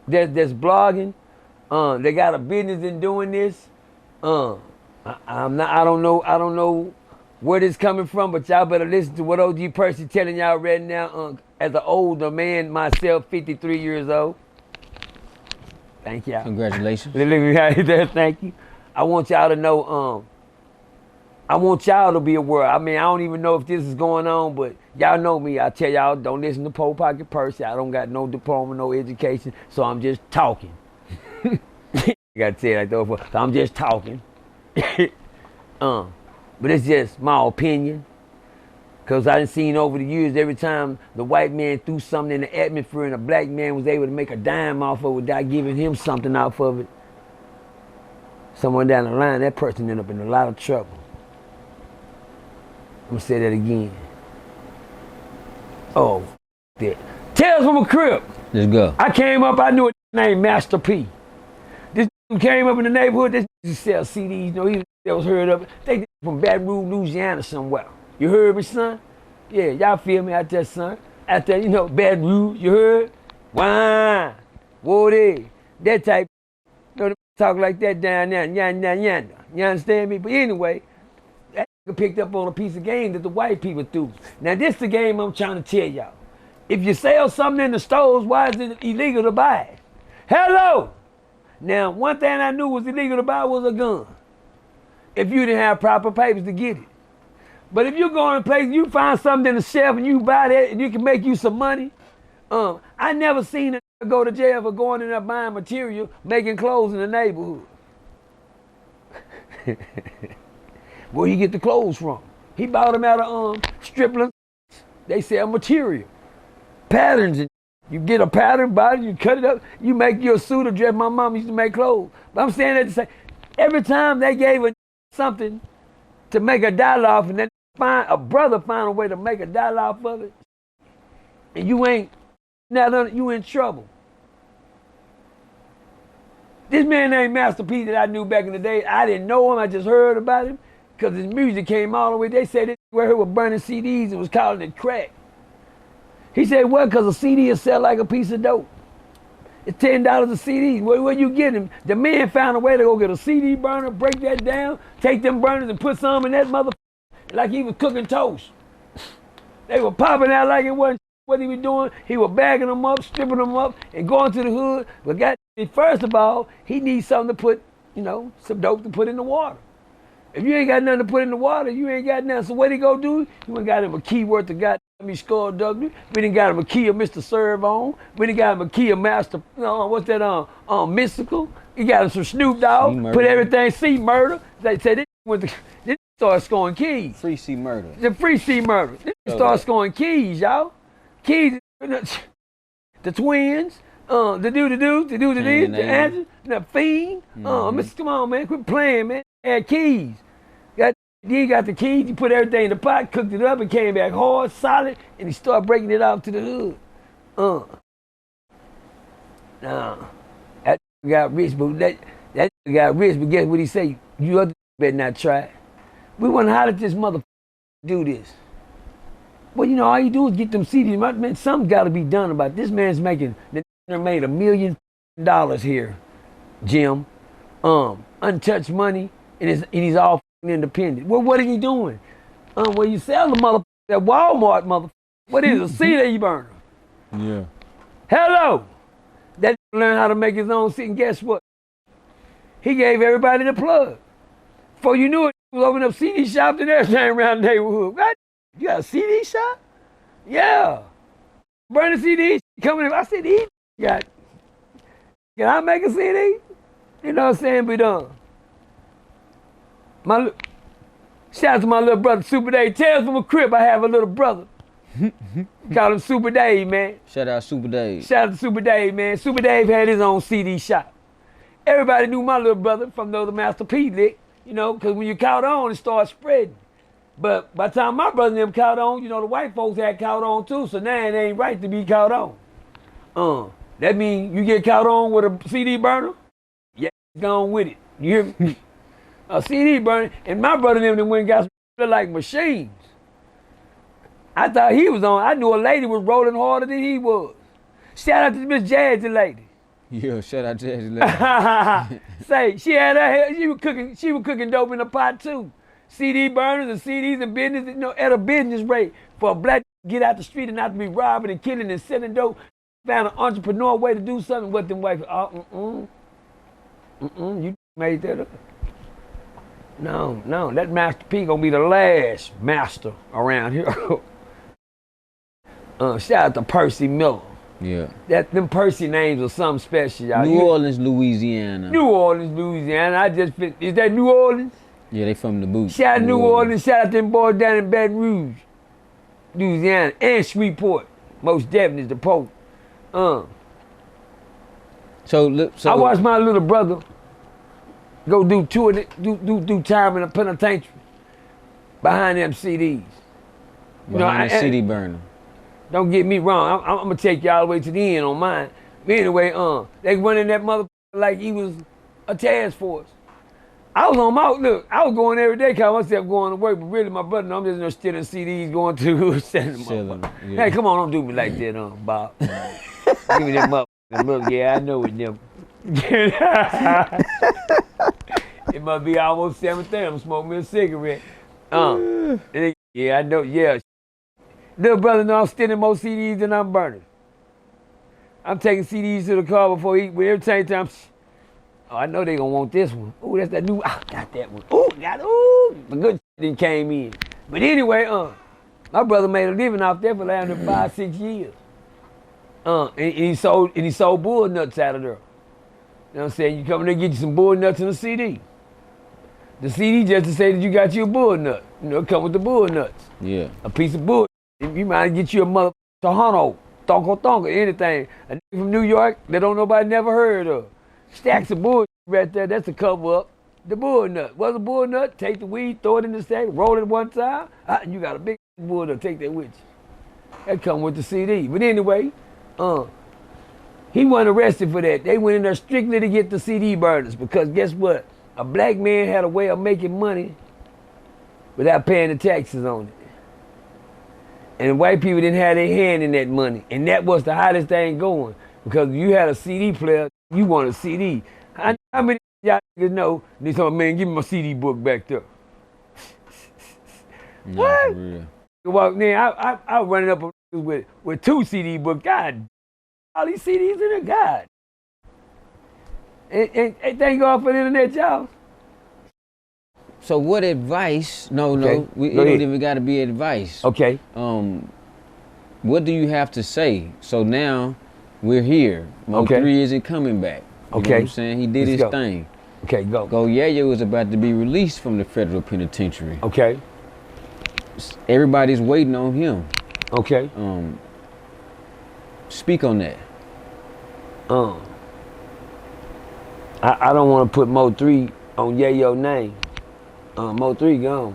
Speaker 2: that's blogging, they got a business in doing this. I don't know where this coming from, but y'all better listen to what OG Percy telling y'all right now. As an older man myself, 53 years old. Thank y'all.
Speaker 3: Congratulations.
Speaker 2: Look me right there. Thank you. I want y'all to know. I want y'all to be aware. I mean, I don't even know if this is going on, but y'all know me. I tell y'all, don't listen to Pole Pocket Percy. I don't got no diploma, no education, so I'm just talking. I gotta say it like that. So I'm just talking. But it's just my opinion. Because I done seen over the years, every time the white man threw something in the atmosphere and a black man was able to make a dime off of it without giving him something off of it, someone down the line, that person ended up in a lot of trouble. I'm gonna say that again. Oh, that. Tales from a Crib.
Speaker 3: Let's go.
Speaker 2: I came up, I knew a named Master P. This came up in the neighborhood, this used to sell CDs, you know, he was heard of it. They from Baton Rouge, Louisiana somewhere. You heard me, son? Yeah, y'all feel me out there, son? Out there, you know, Baton Rouge, you heard? Wine, woody, that type. You know, they talk like that down there, yonder. You understand me? But anyway, that picked up on a piece of game that the white people threw. Now, this is the game I'm trying to tell y'all. If you sell something in the stores, why is it illegal to buy it? Hello! Now, one thing I knew was illegal to buy was a gun. If you didn't have proper papers to get it. But if you go in a place, you find something in the shelf and you buy that and you can make you some money. I never seen a go to jail for going in there buying material, making clothes in the neighborhood. Where he get the clothes from? He bought them out of striplers. They sell material, patterns. And you get a pattern, buy it, you cut it up, you make your suit or dress. My mom used to make clothes. But I'm saying that to say, every time they gave a something to make a dollar off, and then a brother find a way to make a dollar off of it, and you ain't, now you in trouble. This man named Master P that I knew back in the day, I didn't know him, I just heard about him, because his music came all the way. They said where he was burning CDs and was calling it crack. He said, well, because a CD will sell like a piece of dope. It's $10 a CD. Where you get him? The man found a way to go get a CD burner, break that down, take them burners and put some in that motherfucker like he was cooking toast. They were popping out like it wasn't what he was doing. He was bagging them up, stripping them up, and going to the hood. But first of all, he needs something to put, you know, some dope to put in the water. If you ain't got nothing to put in the water, you ain't got nothing. So what he go do? He went got him a key worth of goddamn skullduggery. We done got him a key of Mr. Serve On. We done got him a key of Master, what's that, Mystical. He got him some Snoop Dogg, put everything C Murder. They said this started scoring keys.
Speaker 3: Free C Murder.
Speaker 2: The Free C Murder. This started scoring keys, y'all. Keys, the twins, the Andrew, the Fiend. Mr. Come on, man, quit playing, man. Had keys. He got the keys, he put everything in the pot, cooked it up, and came back hard, solid, and he started breaking it off to the hood. Now, that got rich, but that got rich, but guess what he say? You other better not try. We wonder how did this motherfucker do this? Well, you know, all you do is get them CDs. Man, something got to be done about it. This man's making, made $1 million here, Jim. Untouched money, and he's all independent. Well, what is he doing? Well, you sell the motherfucker at Walmart, motherfucker. What is a CD burner?
Speaker 3: Yeah.
Speaker 2: Hello. That learned how to make his own CD, and guess what? He gave everybody the plug. Before you knew it, he was opening up CD shops and everything around the neighborhood. Right? You got a CD shop? Yeah. Burning CDs coming in. I said, can I make a CD? You know what I'm saying? But shout out to my little brother, Super Dave. Tales from a Crib, I have a little brother. Call him Super Dave, man.
Speaker 3: Shout out Super Dave.
Speaker 2: Shout out to Super Dave, man. Super Dave had his own CD shop. Everybody knew my little brother from the other Master P lick, you know, because when you caught on, it started spreading. But by the time my brother and them caught on, you know, the white folks had caught on too, so now it ain't right to be caught on. That means you get caught on with a CD burner, yeah, gone with it. You hear me? A CD burner, and my brother and them went and got some like machines. I thought he was on. I knew a lady was rolling harder than he was. Shout out to Miss Jazzy lady.
Speaker 3: Yeah, shout out to Jazzy lady.
Speaker 2: Say, she had her hair, she was cooking dope in the pot too. CD burners and CDs and business, you know, at a business rate for a black to get out the street and not to be robbing and killing and selling dope. Found an entrepreneur way to do something with them white. You made that up. No, that Master P gonna be the last master around here. Shout out to Percy Miller.
Speaker 3: Yeah.
Speaker 2: Them Percy names are something special, y'all.
Speaker 3: New Orleans, Louisiana.
Speaker 2: New Orleans, Louisiana. Is that New Orleans?
Speaker 3: Yeah, they from the boot.
Speaker 2: Shout out New Orleans. Shout out them boys down in Baton Rouge. Louisiana, and Shreveport. Most definitely the Pope.
Speaker 3: So look,
Speaker 2: I watched my little brother go do time in a penitentiary behind them CDs.
Speaker 3: behind the CD burner.
Speaker 2: Don't get me wrong. I'm gonna take you all the way to the end on mine. But anyway, they running that motherfucker like he was a task force. I was on my look. I was going every day, cause myself going to work. But really, my brother, I'm just stealing CDs, going to selling them. Hey, come on, don't do me like that, Bob. Give me that motherfucker. Look, yeah, I know it. Them. It must be almost 7:30. I'm smoking me a cigarette. Yeah, I know. Yeah, little brother, know I'm stealing more CDs than I'm burning. I'm taking CDs to the car before he. Every time. Oh, I know they gonna want this one. Ooh, that's that new. I got that one. Ooh, the good shit came in. But anyway, my brother made a living off there for the last 5-6 years. And he sold bull nuts out of there. You know what I'm saying? You come in there, get you some bull nuts and a CD. The CD just to say that you got you a bull nut. You know, it come with the bull nuts.
Speaker 3: Yeah.
Speaker 2: A piece of bull. You might get you a mother Tohono, Tonko, anything. A nigga from New York that don't nobody never heard of. Stacks of bull right there, that's the cover up. The bull nut. What's a bull nut? Take the weed, throw it in the sack, roll it one time, and you got a big bull nut, take that with you. That come with the CD. But anyway, he wasn't arrested for that. They went in there strictly to get the CD burners because guess what? A black man had a way of making money without paying the taxes on it. And white people didn't have their hand in that money. And that was the hottest thing going. Because if you had a CD player, you want a CD. How many of y'all niggas know? They told man, give me my CD book back there. What? Well, man, I was running up with 2 CD books. God, all these CDs in there, God. And thank God for the internet, y'all.
Speaker 3: So what advice? No,
Speaker 2: Okay.
Speaker 3: It don't even got to be advice.
Speaker 2: Okay.
Speaker 3: What do you have to say? So now we're here. Mo 3 isn't coming back. You know what I'm saying? He did his thing.
Speaker 2: Okay, go.
Speaker 3: Go Yayo is about to be released from the federal penitentiary.
Speaker 2: Okay.
Speaker 3: Everybody's waiting on him.
Speaker 2: Okay.
Speaker 3: Speak on that.
Speaker 2: I don't want to put Mo 3 on Yayo's name. Mo 3 gone.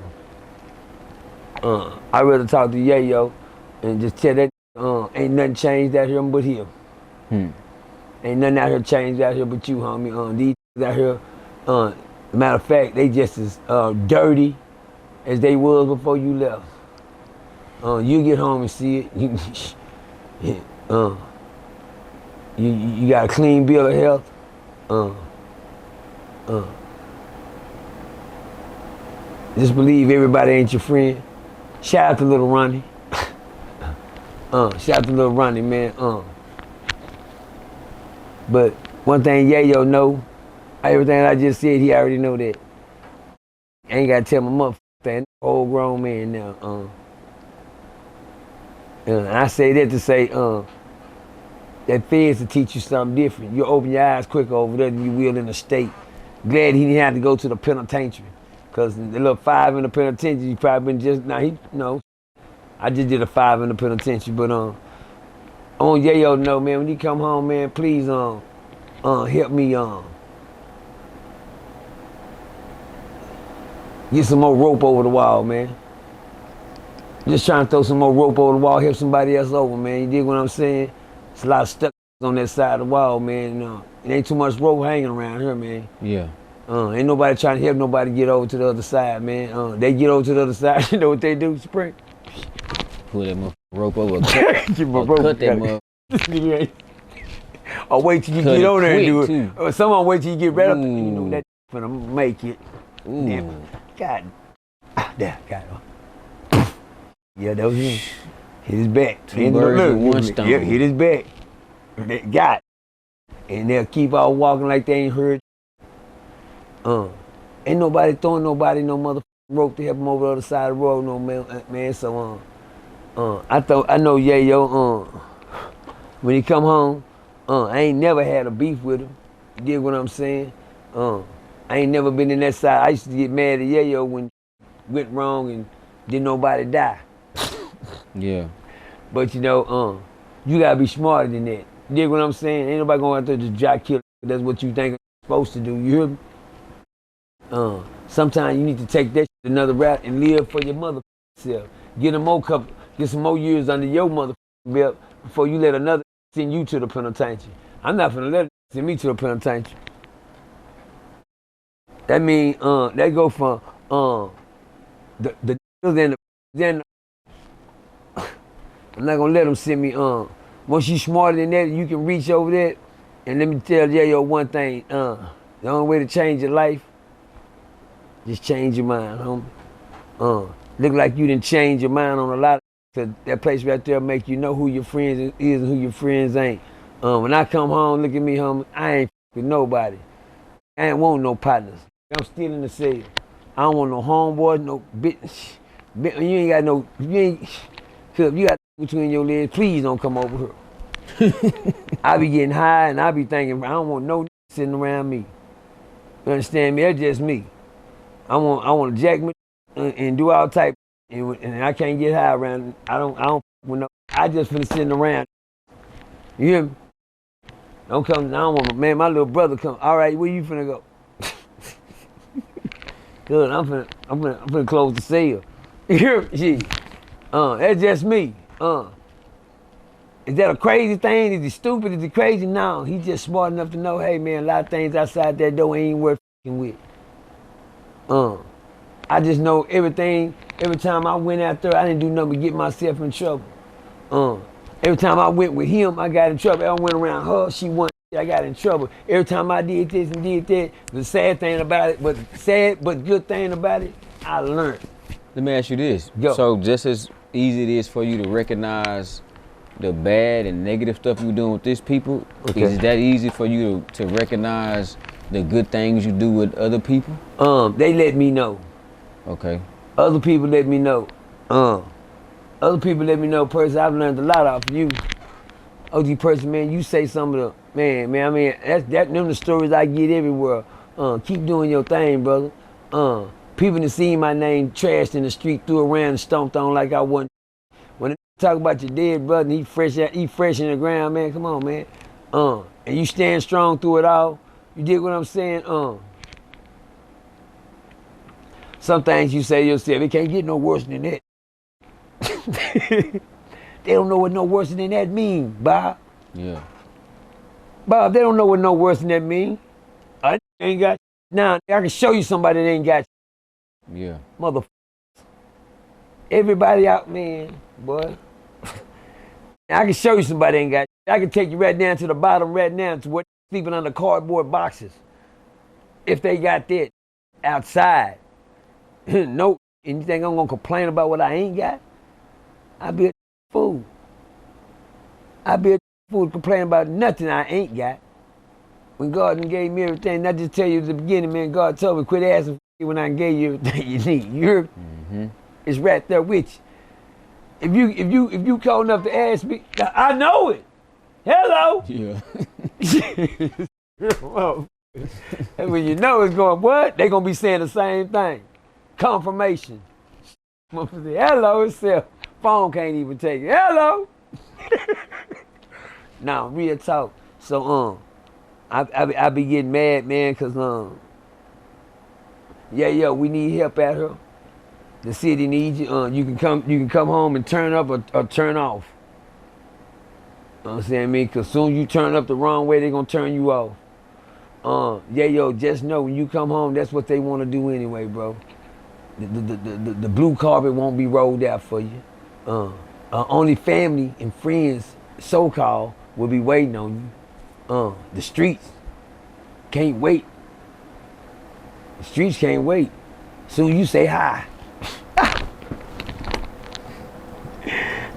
Speaker 2: I'd rather talk to Yayo and just tell that ain't nothing changed out here but him. Ain't nothing out here changed out here but you, homie. These out here, matter of fact, they just as dirty as they was before you left. You get home and see it. You got a clean bill of health. Just believe everybody ain't your friend. Shout out to little Ronnie. Shout out to little Ronnie, man. But one thing Yayo know, everything I just said, he already know that. I ain't gotta tell my motherfucker thing. Old grown man now. I say that to say, that feds to teach you something different. You open your eyes quicker over there than you will in the state. Glad he didn't have to go to the penitentiary. Cause the little 5 in the penitentiary, he probably been just, I just did a 5 in the penitentiary, but I want Yayo to know, man, when he come home, man, please help me get some more rope over the wall, man. Just trying to throw some more rope over the wall, help somebody else over, man. You dig what I'm saying? It's a lot of stuff on that side of the wall, man. It ain't too much rope hanging around here, man.
Speaker 3: Yeah.
Speaker 2: Ain't nobody trying to help nobody get over to the other side, man. They get over to the other side, you know what they do, Spring?
Speaker 3: Pull that motherfucker rope over. Cut that motherfucker.
Speaker 2: Or wait till you get over there and do it. Or someone wait till you get right up there, you know that finna make it. Damn. God. There, got it. Yeah, that was him. Hit his back.
Speaker 3: Two birds with one stone.
Speaker 2: Yeah, hit his back. They got it. And they'll keep on walking like they ain't heard. Ain't nobody throwing nobody no motherfucking rope to help them over the other side of the road, no man. So I know Yayo. When he come home, I ain't never had a beef with him. You dig what I'm saying? I ain't never been in that side. I used to get mad at Yayo when it went wrong and didn't nobody die.
Speaker 3: Yeah.
Speaker 2: But you know, you gotta be smarter than that. You dig what I'm saying? Ain't nobody going out there to jack kill. That's what you think you're supposed to do. You hear me? Sometimes you need to take that shit another route and live for your mother self. Get some more years under your mother belt before you let another send you to the penitentiary. I'm not gonna let it send me to the penitentiary. That mean that go from the then I'm not gonna let them send me once you smarter than that, you can reach over that. And let me tell you one thing, the only way to change your life, just change your mind, homie. Look like you didn't change your mind on a lot, cause that place right there make you know who your friends is and who your friends ain't. When I come home, look at me, homie, I ain't with nobody. I ain't want no partners. I'm still in the cell. I don't want no homeboys, no bitch. You ain't got no, cause you got between your legs, please don't come over here. I be getting high and I be thinking, I don't want no sitting around me. You understand me? That's just me. I want to jack me and do all type, and I can't get high around. I don't with no. I just finna sitting around. You hear me? Don't come. I don't want man. My little brother come. All right, where you finna go? Good. I'm finna close the cell. You hear me? Gee. That's just me. Is that a crazy thing? Is he stupid? Is he crazy? No, he's just smart enough to know, hey man, a lot of things outside that door ain't worth f***ing with. I just know everything, every time I went out there, I didn't do nothing but get myself in trouble. Every time I went with him, I got in trouble. I went around her, she won, I got in trouble. Every time I did this and did that, the sad thing about it, but good thing about it, I learned.
Speaker 3: Let me ask you this.
Speaker 2: Go.
Speaker 3: So just as easy it is for you to recognize the bad and negative stuff you're doing with these people,
Speaker 2: okay,
Speaker 3: is it that easy for you to recognize the good things you do with other people?
Speaker 2: They let me know.
Speaker 3: Okay.
Speaker 2: Other people let me know. Other people let me know, Percy, I've learned a lot off of you. OG Percy, man, you say some of the, man, I mean, them the stories I get everywhere. Keep doing your thing, brother. People that seen my name trashed in the street, threw around and stomped on like I wasn't. When they talk about your dead brother, he fresh in the ground, man, come on, man. And you stand strong through it all. You dig what I'm saying? Some things you say to yourself, it can't get no worse than that. They don't know what no worse than that mean, Bob.
Speaker 3: Yeah.
Speaker 2: Bob, they don't know what no worse than that mean. I ain't got now. I can show you somebody that ain't got
Speaker 3: Yeah.
Speaker 2: motherfuckers. Everybody out, man, boy. I can show you somebody that ain't got. I can take you right down to the bottom right now to what sleeping under cardboard boxes. If they got that outside. No, and you think I'm gonna complain about what I ain't got? I be a fool. I be a fool to complain about nothing I ain't got. When God done gave me everything, I just tell you at the beginning, man, God told me quit asking for it when I gave you everything you need. You heard me?
Speaker 3: Mm-hmm.
Speaker 2: It's right there with you. If you cold enough to ask me, I know it. Hello.
Speaker 3: Yeah.
Speaker 2: And when you know it's going, what? They gonna be saying the same thing. Confirmation. Hello itself. Phone can't even take it. Hello. Now, real talk. So I be getting mad, man, cause we need help out here. The city needs you. You can come home and turn up or turn off. You know what I'm saying? Me, cause soon you turn up the wrong way, they gonna turn you off. Just know when you come home, that's what they want to do anyway, bro. The blue carpet won't be rolled out for you. Only family and friends, so-called, will be waiting on you. The streets can't wait. The streets can't wait. Soon you say hi.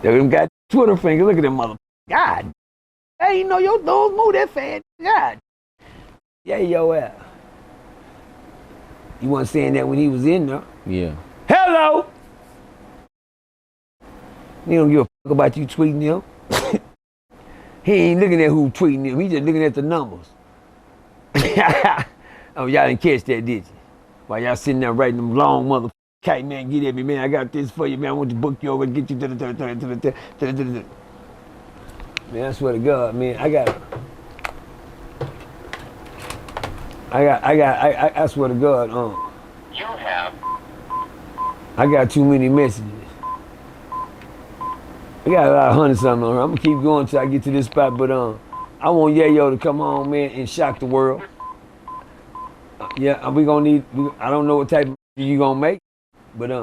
Speaker 2: They got Twitter fingers. Look at them mother. God, I ain't know your nose move that fast. God. Yeah, yo, you wasn't saying that when he was in there.
Speaker 3: Yeah.
Speaker 2: Hello. He don't give a fuck about you tweeting him. He ain't looking at who tweeting him. He just looking at the numbers. Oh, y'all didn't catch that, did you? While y'all sitting there writing them long mother Okay, man, get at me, man. I got this for you, man. I want to book you over and get you to the. Man, I swear to God, man, I swear to God,
Speaker 1: You have
Speaker 2: I got too many messages. I got a lot of hundred something on her. I'm gonna keep going till I get to this spot, but I want Yayo to come home, man, and shock the world. Yeah, we gonna need. I don't know what type of you gonna make, but I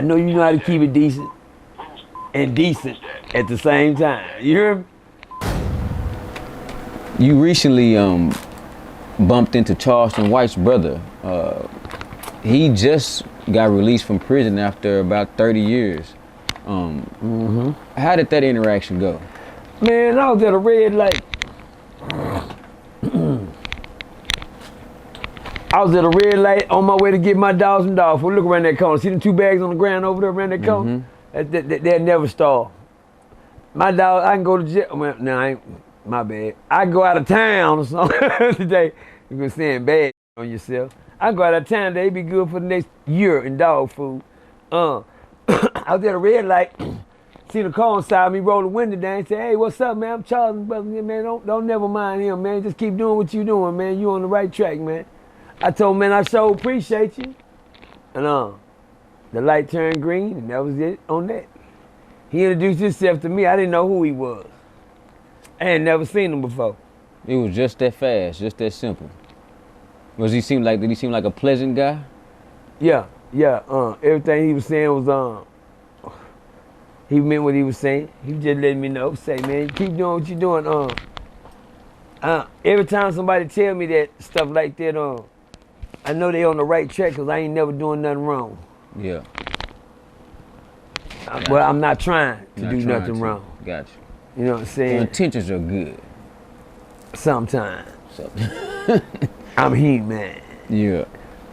Speaker 2: know you know how to keep it decent and decent at the same time. You hear me?
Speaker 3: You recently bumped into Charleston White's brother. He just got released from prison after about 30 years. How did that interaction go?
Speaker 2: Man, I was at a red light. I was at a red light on my way to get my dogs and dog food. Look around that corner. See them 2 bags on the ground over there around that corner? They'll never starve. My dog, I can go to jail. Well, no, I ain't, my bad. I can go out of town or something today. You been saying bad on yourself. I can go out of town today. Be good for the next year in dog food. I was at a red light. Seen a car inside me, roll the window down and say, hey, what's up, man? I'm Charles, brother. Man, don't never mind him, man. Just keep doing what you doing, man. You on the right track, man. I told him, man, I sure appreciate you. And the light turned green, and that was it on that. He introduced himself to me. I didn't know who he was. I had never seen him before.
Speaker 3: It was just that fast, just that simple. Did he seem like a pleasant guy?
Speaker 2: Yeah. Everything he was saying was he meant what he was saying. He was just letting me know. Say, man, keep doing what you're doing. Every time somebody tell me that stuff like that, I know they on the right track because I ain't never doing nothing wrong.
Speaker 3: Yeah.
Speaker 2: Well, I'm not trying to do nothing wrong.
Speaker 3: Gotcha.
Speaker 2: You know what I'm saying?
Speaker 3: Your intentions are good.
Speaker 2: Sometimes. I'm human.
Speaker 3: Yeah.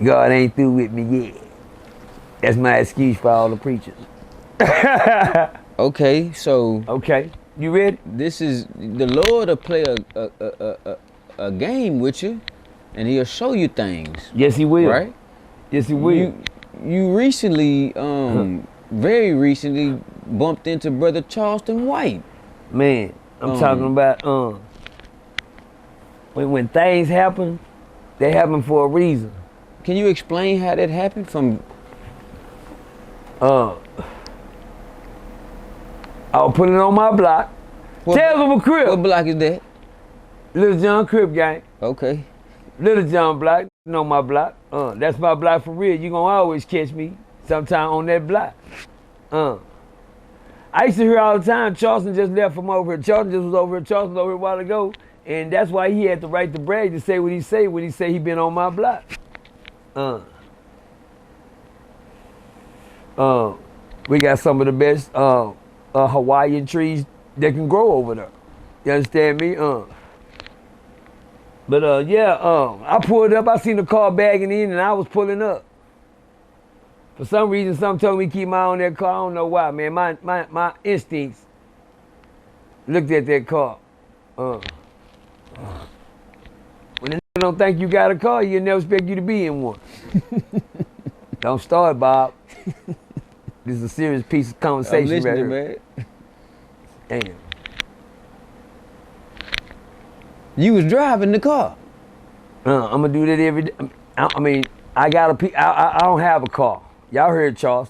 Speaker 2: God ain't through with me yet. That's my excuse for all the preachers.
Speaker 3: Okay, so.
Speaker 2: Okay, you ready?
Speaker 3: This is the Lord will play a game with you, and He'll show you things.
Speaker 2: Yes, He will.
Speaker 3: Right?
Speaker 2: Yes, He will.
Speaker 3: You recently, very recently, bumped into Brother Charleston White.
Speaker 2: Man, I'm talking about when things happen, they happen for a reason.
Speaker 3: Can you explain how that happened?
Speaker 2: I'll put it on my block. Tell them a crib.
Speaker 3: What block is that?
Speaker 2: Little John Crib gang.
Speaker 3: Okay.
Speaker 2: Little John block, on my block. That's my block for real. You gonna always catch me sometime on that block. I used to hear all the time, Charleston just left from over here. Charleston just was over here. Charleston was over here a while ago. And that's why he had the right to brag to say what he say when he say he been on my block. We got some of the best Hawaiian trees that can grow over there. You understand me? But I pulled up. I seen the car bagging in, and I was pulling up. For some reason, something told me to keep my eye on that car. I don't know why, man. My instincts looked at that car. When the don't think you got a car, you never expect you to be in one. Don't start, Bob. This is a serious piece of conversation.
Speaker 3: I'm listening,
Speaker 2: right here.
Speaker 3: Man.
Speaker 2: Damn.
Speaker 3: You was driving the car.
Speaker 2: I'm gonna do that every day. I mean, I don't have a car. Y'all heard Charles.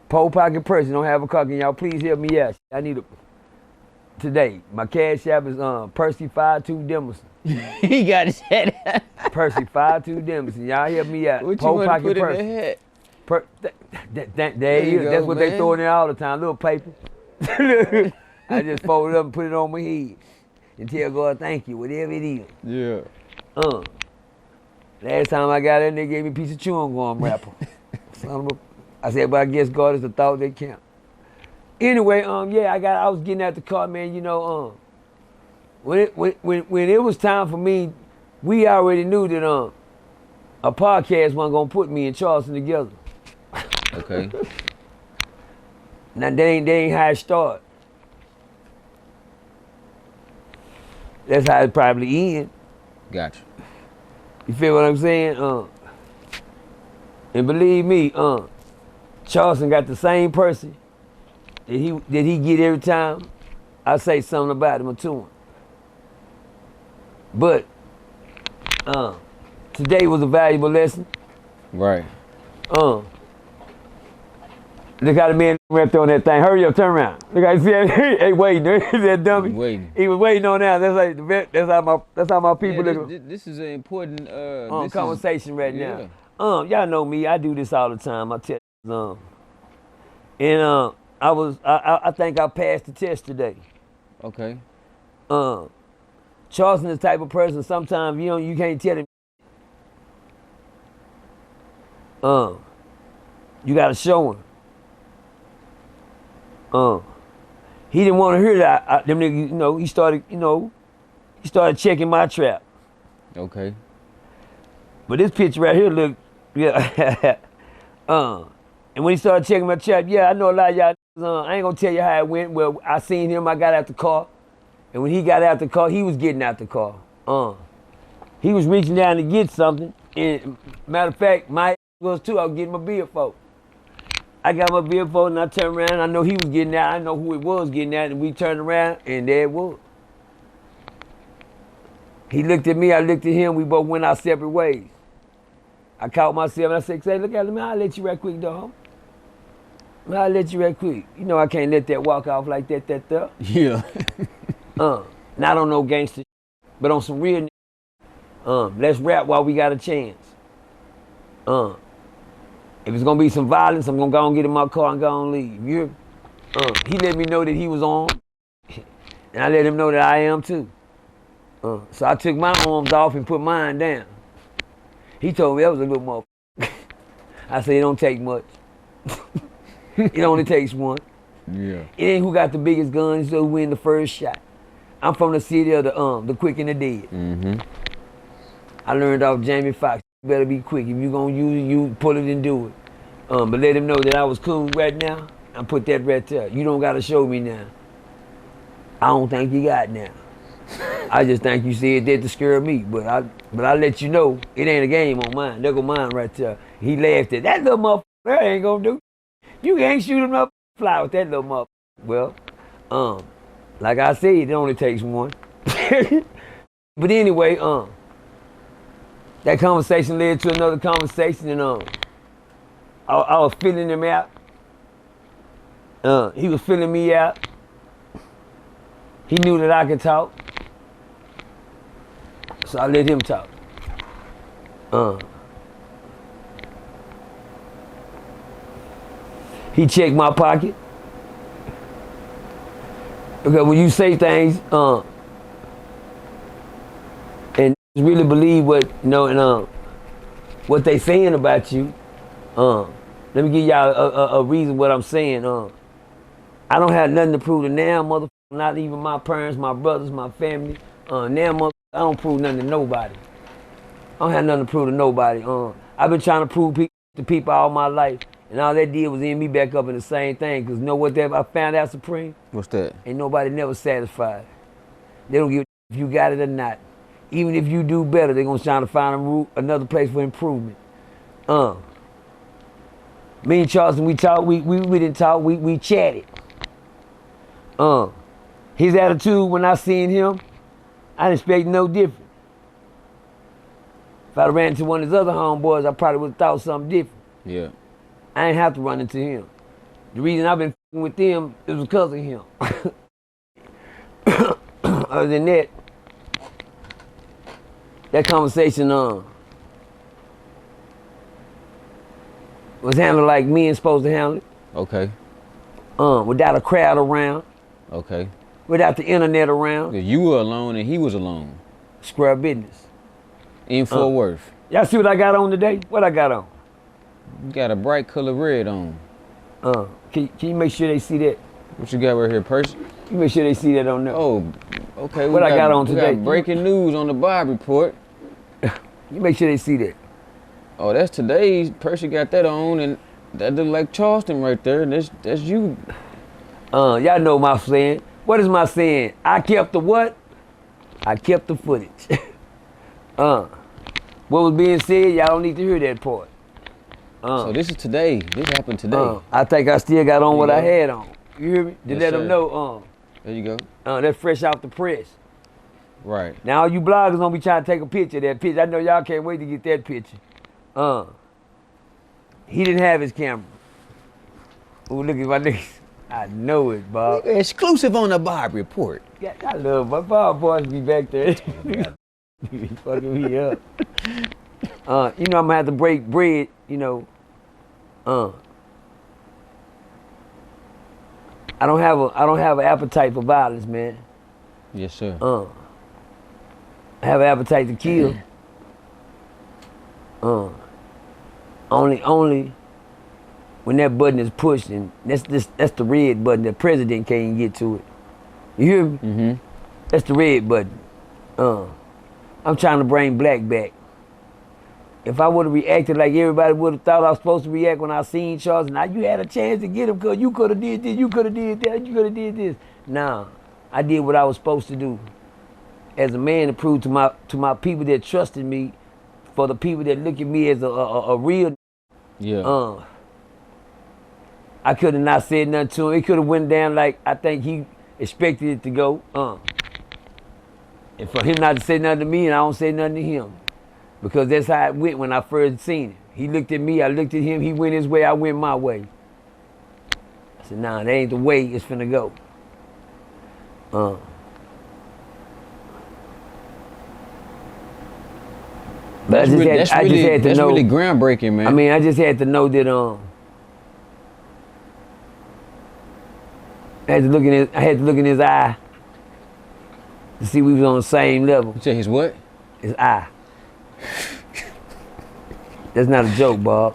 Speaker 2: Pole Pocket Percy don't have a car. Can y'all please help me out? I need a today. My cash app is Percy 52 Demerson.
Speaker 3: He got his head.
Speaker 2: Percy 52 Demerson. Y'all help me out.
Speaker 3: What
Speaker 2: Pole
Speaker 3: you want to put
Speaker 2: Percy.
Speaker 3: in the head?
Speaker 2: There you go, that's what
Speaker 3: man.
Speaker 2: they throw in there all the time. Little paper. I just fold it up and put it on my head and tell God thank you, whatever it is.
Speaker 3: Yeah.
Speaker 2: Last time I got in, they gave me a piece of chewing gum wrapper. I said, but I guess God is the thought that count. Anyway, I was getting out the car, man. You know, when it was time for me, we already knew that a podcast wasn't gonna put me and Charleston together.
Speaker 3: Okay.
Speaker 2: Now they ain't how it started. That's how it probably end.
Speaker 3: Gotcha.
Speaker 2: You feel what I'm saying? And believe me, Charleston got the same person that he get every time I say something about him or to him. But today was a valuable lesson.
Speaker 3: Right.
Speaker 2: Look how the man right there on that thing. Hurry up, turn around. Look how he said, hey, waiting. That dummy.
Speaker 3: Waiting.
Speaker 2: He was waiting on that. That's how my people look.
Speaker 3: This is an important
Speaker 2: conversation right now. Y'all know me. I do this all the time. I tell and I think I passed the test today.
Speaker 3: Okay.
Speaker 2: Charleston is the type of person sometimes you can't tell him. You gotta show him. He didn't want to hear that. Them niggas, he started checking my trap.
Speaker 3: Okay.
Speaker 2: But this picture right here look, yeah. And when he started checking my trap, yeah, I know a lot of y'all. I ain't gonna tell you how it went. Well, I seen him. I got out the car, and when he got out the car, he was getting out the car. He was reaching down to get something. And matter of fact, my was too. I was getting my billfold. I got my billfold and I turned around. I know he was getting out. I know who it was getting out, and we turned around, and there it was. He looked at me. I looked at him. We both went our separate ways. I caught myself and I said, "Say, look at me. I'll let you right quick, dog. I'll let you right quick. You know I can't let that walk off like that there."
Speaker 3: Yeah.
Speaker 2: Not on no gangster, but on some real. Let's rap while we got a chance. If it's gonna be some violence, I'm gonna go and get in my car and go and leave. He let me know that he was armed, and I let him know that I am too. So I took my arms off and put mine down. He told me that was a little more. I said it don't take much. It only takes one.
Speaker 3: Yeah.
Speaker 2: It ain't who got the biggest guns who win the first shot. I'm from the city of the quick and the dead.
Speaker 3: Mm-hmm.
Speaker 2: I learned off Jamie Foxx. You better be quick. If you gonna use it, you pull it and do it. But let him know that I was cool right now. I put that right there. You don't gotta show me now. I don't think you got now. I just think you said that to scare me. But I let you know it ain't a game on mine. There go mine right there. He laughed at that little motherfucker. That ain't gonna do. You can't shoot him up fly with that little motherfucker. Well, like I said, it only takes one. But anyway, that conversation led to another conversation, and I was filling him out. He was filling me out. He knew that I could talk, so I let him talk. He checked my pocket. Because when you say things, and really believe what they saying about you, let me give y'all a reason what I'm saying. I don't have nothing to prove to now, motherfucker. Not even my parents, my brothers, my family. Now, motherfucker, I don't prove nothing to nobody. I don't have nothing to prove to nobody. I've been trying to prove to people all my life, and all that did was end me back up in the same thing. Cause you know what I found out, Supreme?
Speaker 3: What's that?
Speaker 2: Ain't nobody never satisfied. They don't give a if you got it or not. Even if you do better, they're gonna try to find another place for improvement. Me and Charleston, we talked. We didn't talk. We chatted. His attitude when I seen him, I didn't expect no different. If I'd ran into one of his other homeboys, I probably would have thought something different.
Speaker 3: Yeah.
Speaker 2: I ain't have to run into him. The reason I've been with them is because of him. Other than that conversation was handled like men supposed to handle it.
Speaker 3: Okay.
Speaker 2: Without a crowd around.
Speaker 3: Okay.
Speaker 2: Without the internet around.
Speaker 3: You were alone and he was alone.
Speaker 2: Square business.
Speaker 3: In Fort Worth.
Speaker 2: Y'all see what I got on today? What I got on?
Speaker 3: You got a bright color red on.
Speaker 2: Can you make sure they see that?
Speaker 3: What you got right here, Percy?
Speaker 2: You make sure they see that on there.
Speaker 3: Oh, okay.
Speaker 2: What I got on today?
Speaker 3: Got breaking news on the Bob report.
Speaker 2: You make sure they see that.
Speaker 3: Oh, that's today's. Percy got that on, and that look like Charleston right there. That's you.
Speaker 2: Y'all know my saying. What is my saying? I kept the what? I kept the footage. What was being said, y'all don't need to hear that part.
Speaker 3: So this is today. This happened today.
Speaker 2: I think I still got on what I
Speaker 3: go.
Speaker 2: had on. You hear me? To
Speaker 3: Yes,
Speaker 2: let
Speaker 3: sir.
Speaker 2: them know,
Speaker 3: There you go.
Speaker 2: that's fresh off the press.
Speaker 3: Right.
Speaker 2: Now all you bloggers gonna be trying to take a picture of that picture. I know y'all can't wait to get that picture. He didn't have his camera. Ooh, look at my niggas. I know it, Bob.
Speaker 3: Exclusive on the Bob Report.
Speaker 2: Yeah, I love my Bob boys be back there. He be fucking me up. I'm gonna have to break bread, I don't have an appetite for violence, man.
Speaker 3: Yes, sir.
Speaker 2: I have an appetite to kill. Only when that button is pushed, and that's the red button. The president can't even get to it. You hear me?
Speaker 3: Mm-hmm.
Speaker 2: That's the red button. I'm trying to bring black back. If I would have reacted like everybody would have thought I was supposed to react when I seen Charles, now you had a chance to get him because you could have did this, you could have did that, you could have did this. Nah, I did what I was supposed to do as a man to prove to my people that trusted me, for the people that look at me as a real.
Speaker 3: Yeah.
Speaker 2: I could have not said nothing to him. It could have went down like I think he expected it to go. And for him not to say nothing to me, and I don't say nothing to him. Because that's how it went when I first seen him. He looked at me, I looked at him, he went his way, I went my way. I said, nah, that ain't the way it's finna go. But
Speaker 3: That's really groundbreaking, man.
Speaker 2: I mean, I just had to know that I had to look in his eye to see we was on the same level.
Speaker 3: You say his what?
Speaker 2: His eye. That's not a joke, Bob.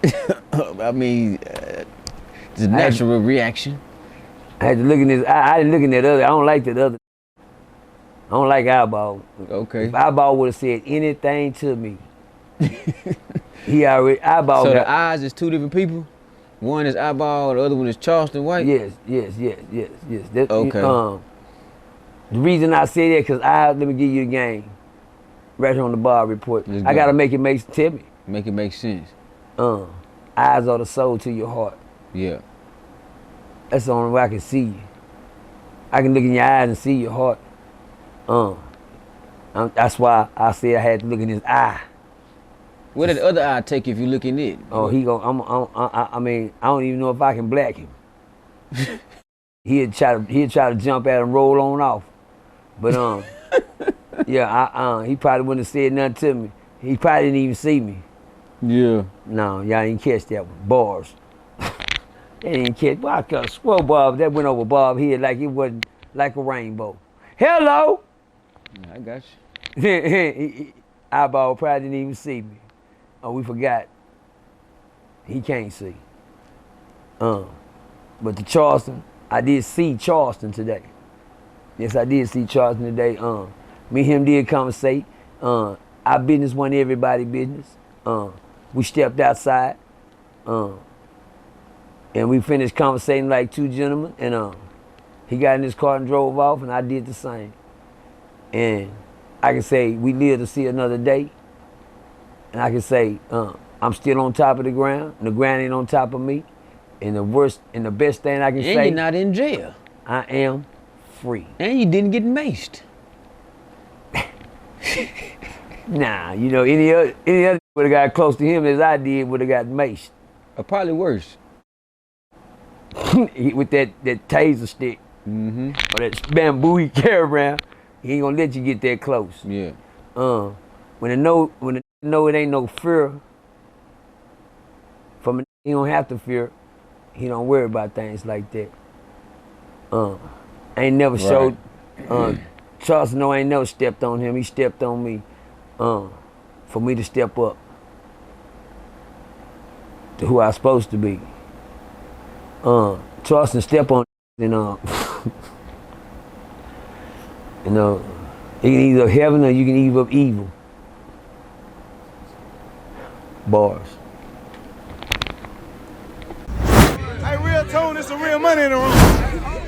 Speaker 3: I mean, it's a natural reaction.
Speaker 2: I had to look in his eye. I didn't look in that other. I don't like that other. I don't like eyeball.
Speaker 3: Okay.
Speaker 2: If eyeball would have said anything to me, he already eyeball.
Speaker 3: So the eyes is two different people. One is eyeball, the other one is Charleston White.
Speaker 2: Yes. That,
Speaker 3: Okay.
Speaker 2: The reason I say that because let me give you the game. Right here on the Bob Report. I gotta make it tell me.
Speaker 3: Make it make sense.
Speaker 2: Eyes are the soul to your heart.
Speaker 3: Yeah.
Speaker 2: That's the only way I can see you. I can look in your eyes and see your heart. That's why I said I had to look in his eye.
Speaker 3: What did the other eye take if you look in it?
Speaker 2: Oh, I mean, I don't even know if I can black him. He'd try to jump at him, roll on off. But yeah, he probably wouldn't have said nothing to me. He probably didn't even see me.
Speaker 3: Yeah.
Speaker 2: No, y'all didn't catch that one. Bars. They didn't catch. Well, I could swear, Bob, that went over Bob's head like it wasn't like a rainbow. Hello.
Speaker 3: I got you.
Speaker 2: Eyeball probably didn't even see me. Oh, we forgot. He can't see. But the Charleston, I did see Charleston today. Yes, I did see Charleston today. Me and him did conversate. Our business wasn't everybody's business. We stepped outside. And we finished conversating like two gentlemen. And he got in his car and drove off, and I did the same. And I can say we live to see another day. And I can say I'm still on top of the ground, and the ground ain't on top of me. And the worst and the best thing I can say,
Speaker 3: And you're not in jail.
Speaker 2: I am free.
Speaker 3: And you didn't get maced.
Speaker 2: Nah, any other would have got close to him as I did would have got maced.
Speaker 3: Or probably worse.
Speaker 2: With that taser stick.
Speaker 3: Mm-hmm.
Speaker 2: Or that bamboo he carry around, he ain't gonna let you get that close.
Speaker 3: Yeah.
Speaker 2: When it know it ain't no fear, from a he don't have to fear, he don't worry about things like that. I ain't never showed Charleston I ain't never stepped on him, he stepped on me. For me to step up to who I was supposed to be. Charleston step on and you can either heaven or you can either evil. Bars.
Speaker 4: Hey, real tone, it's some real money in the room.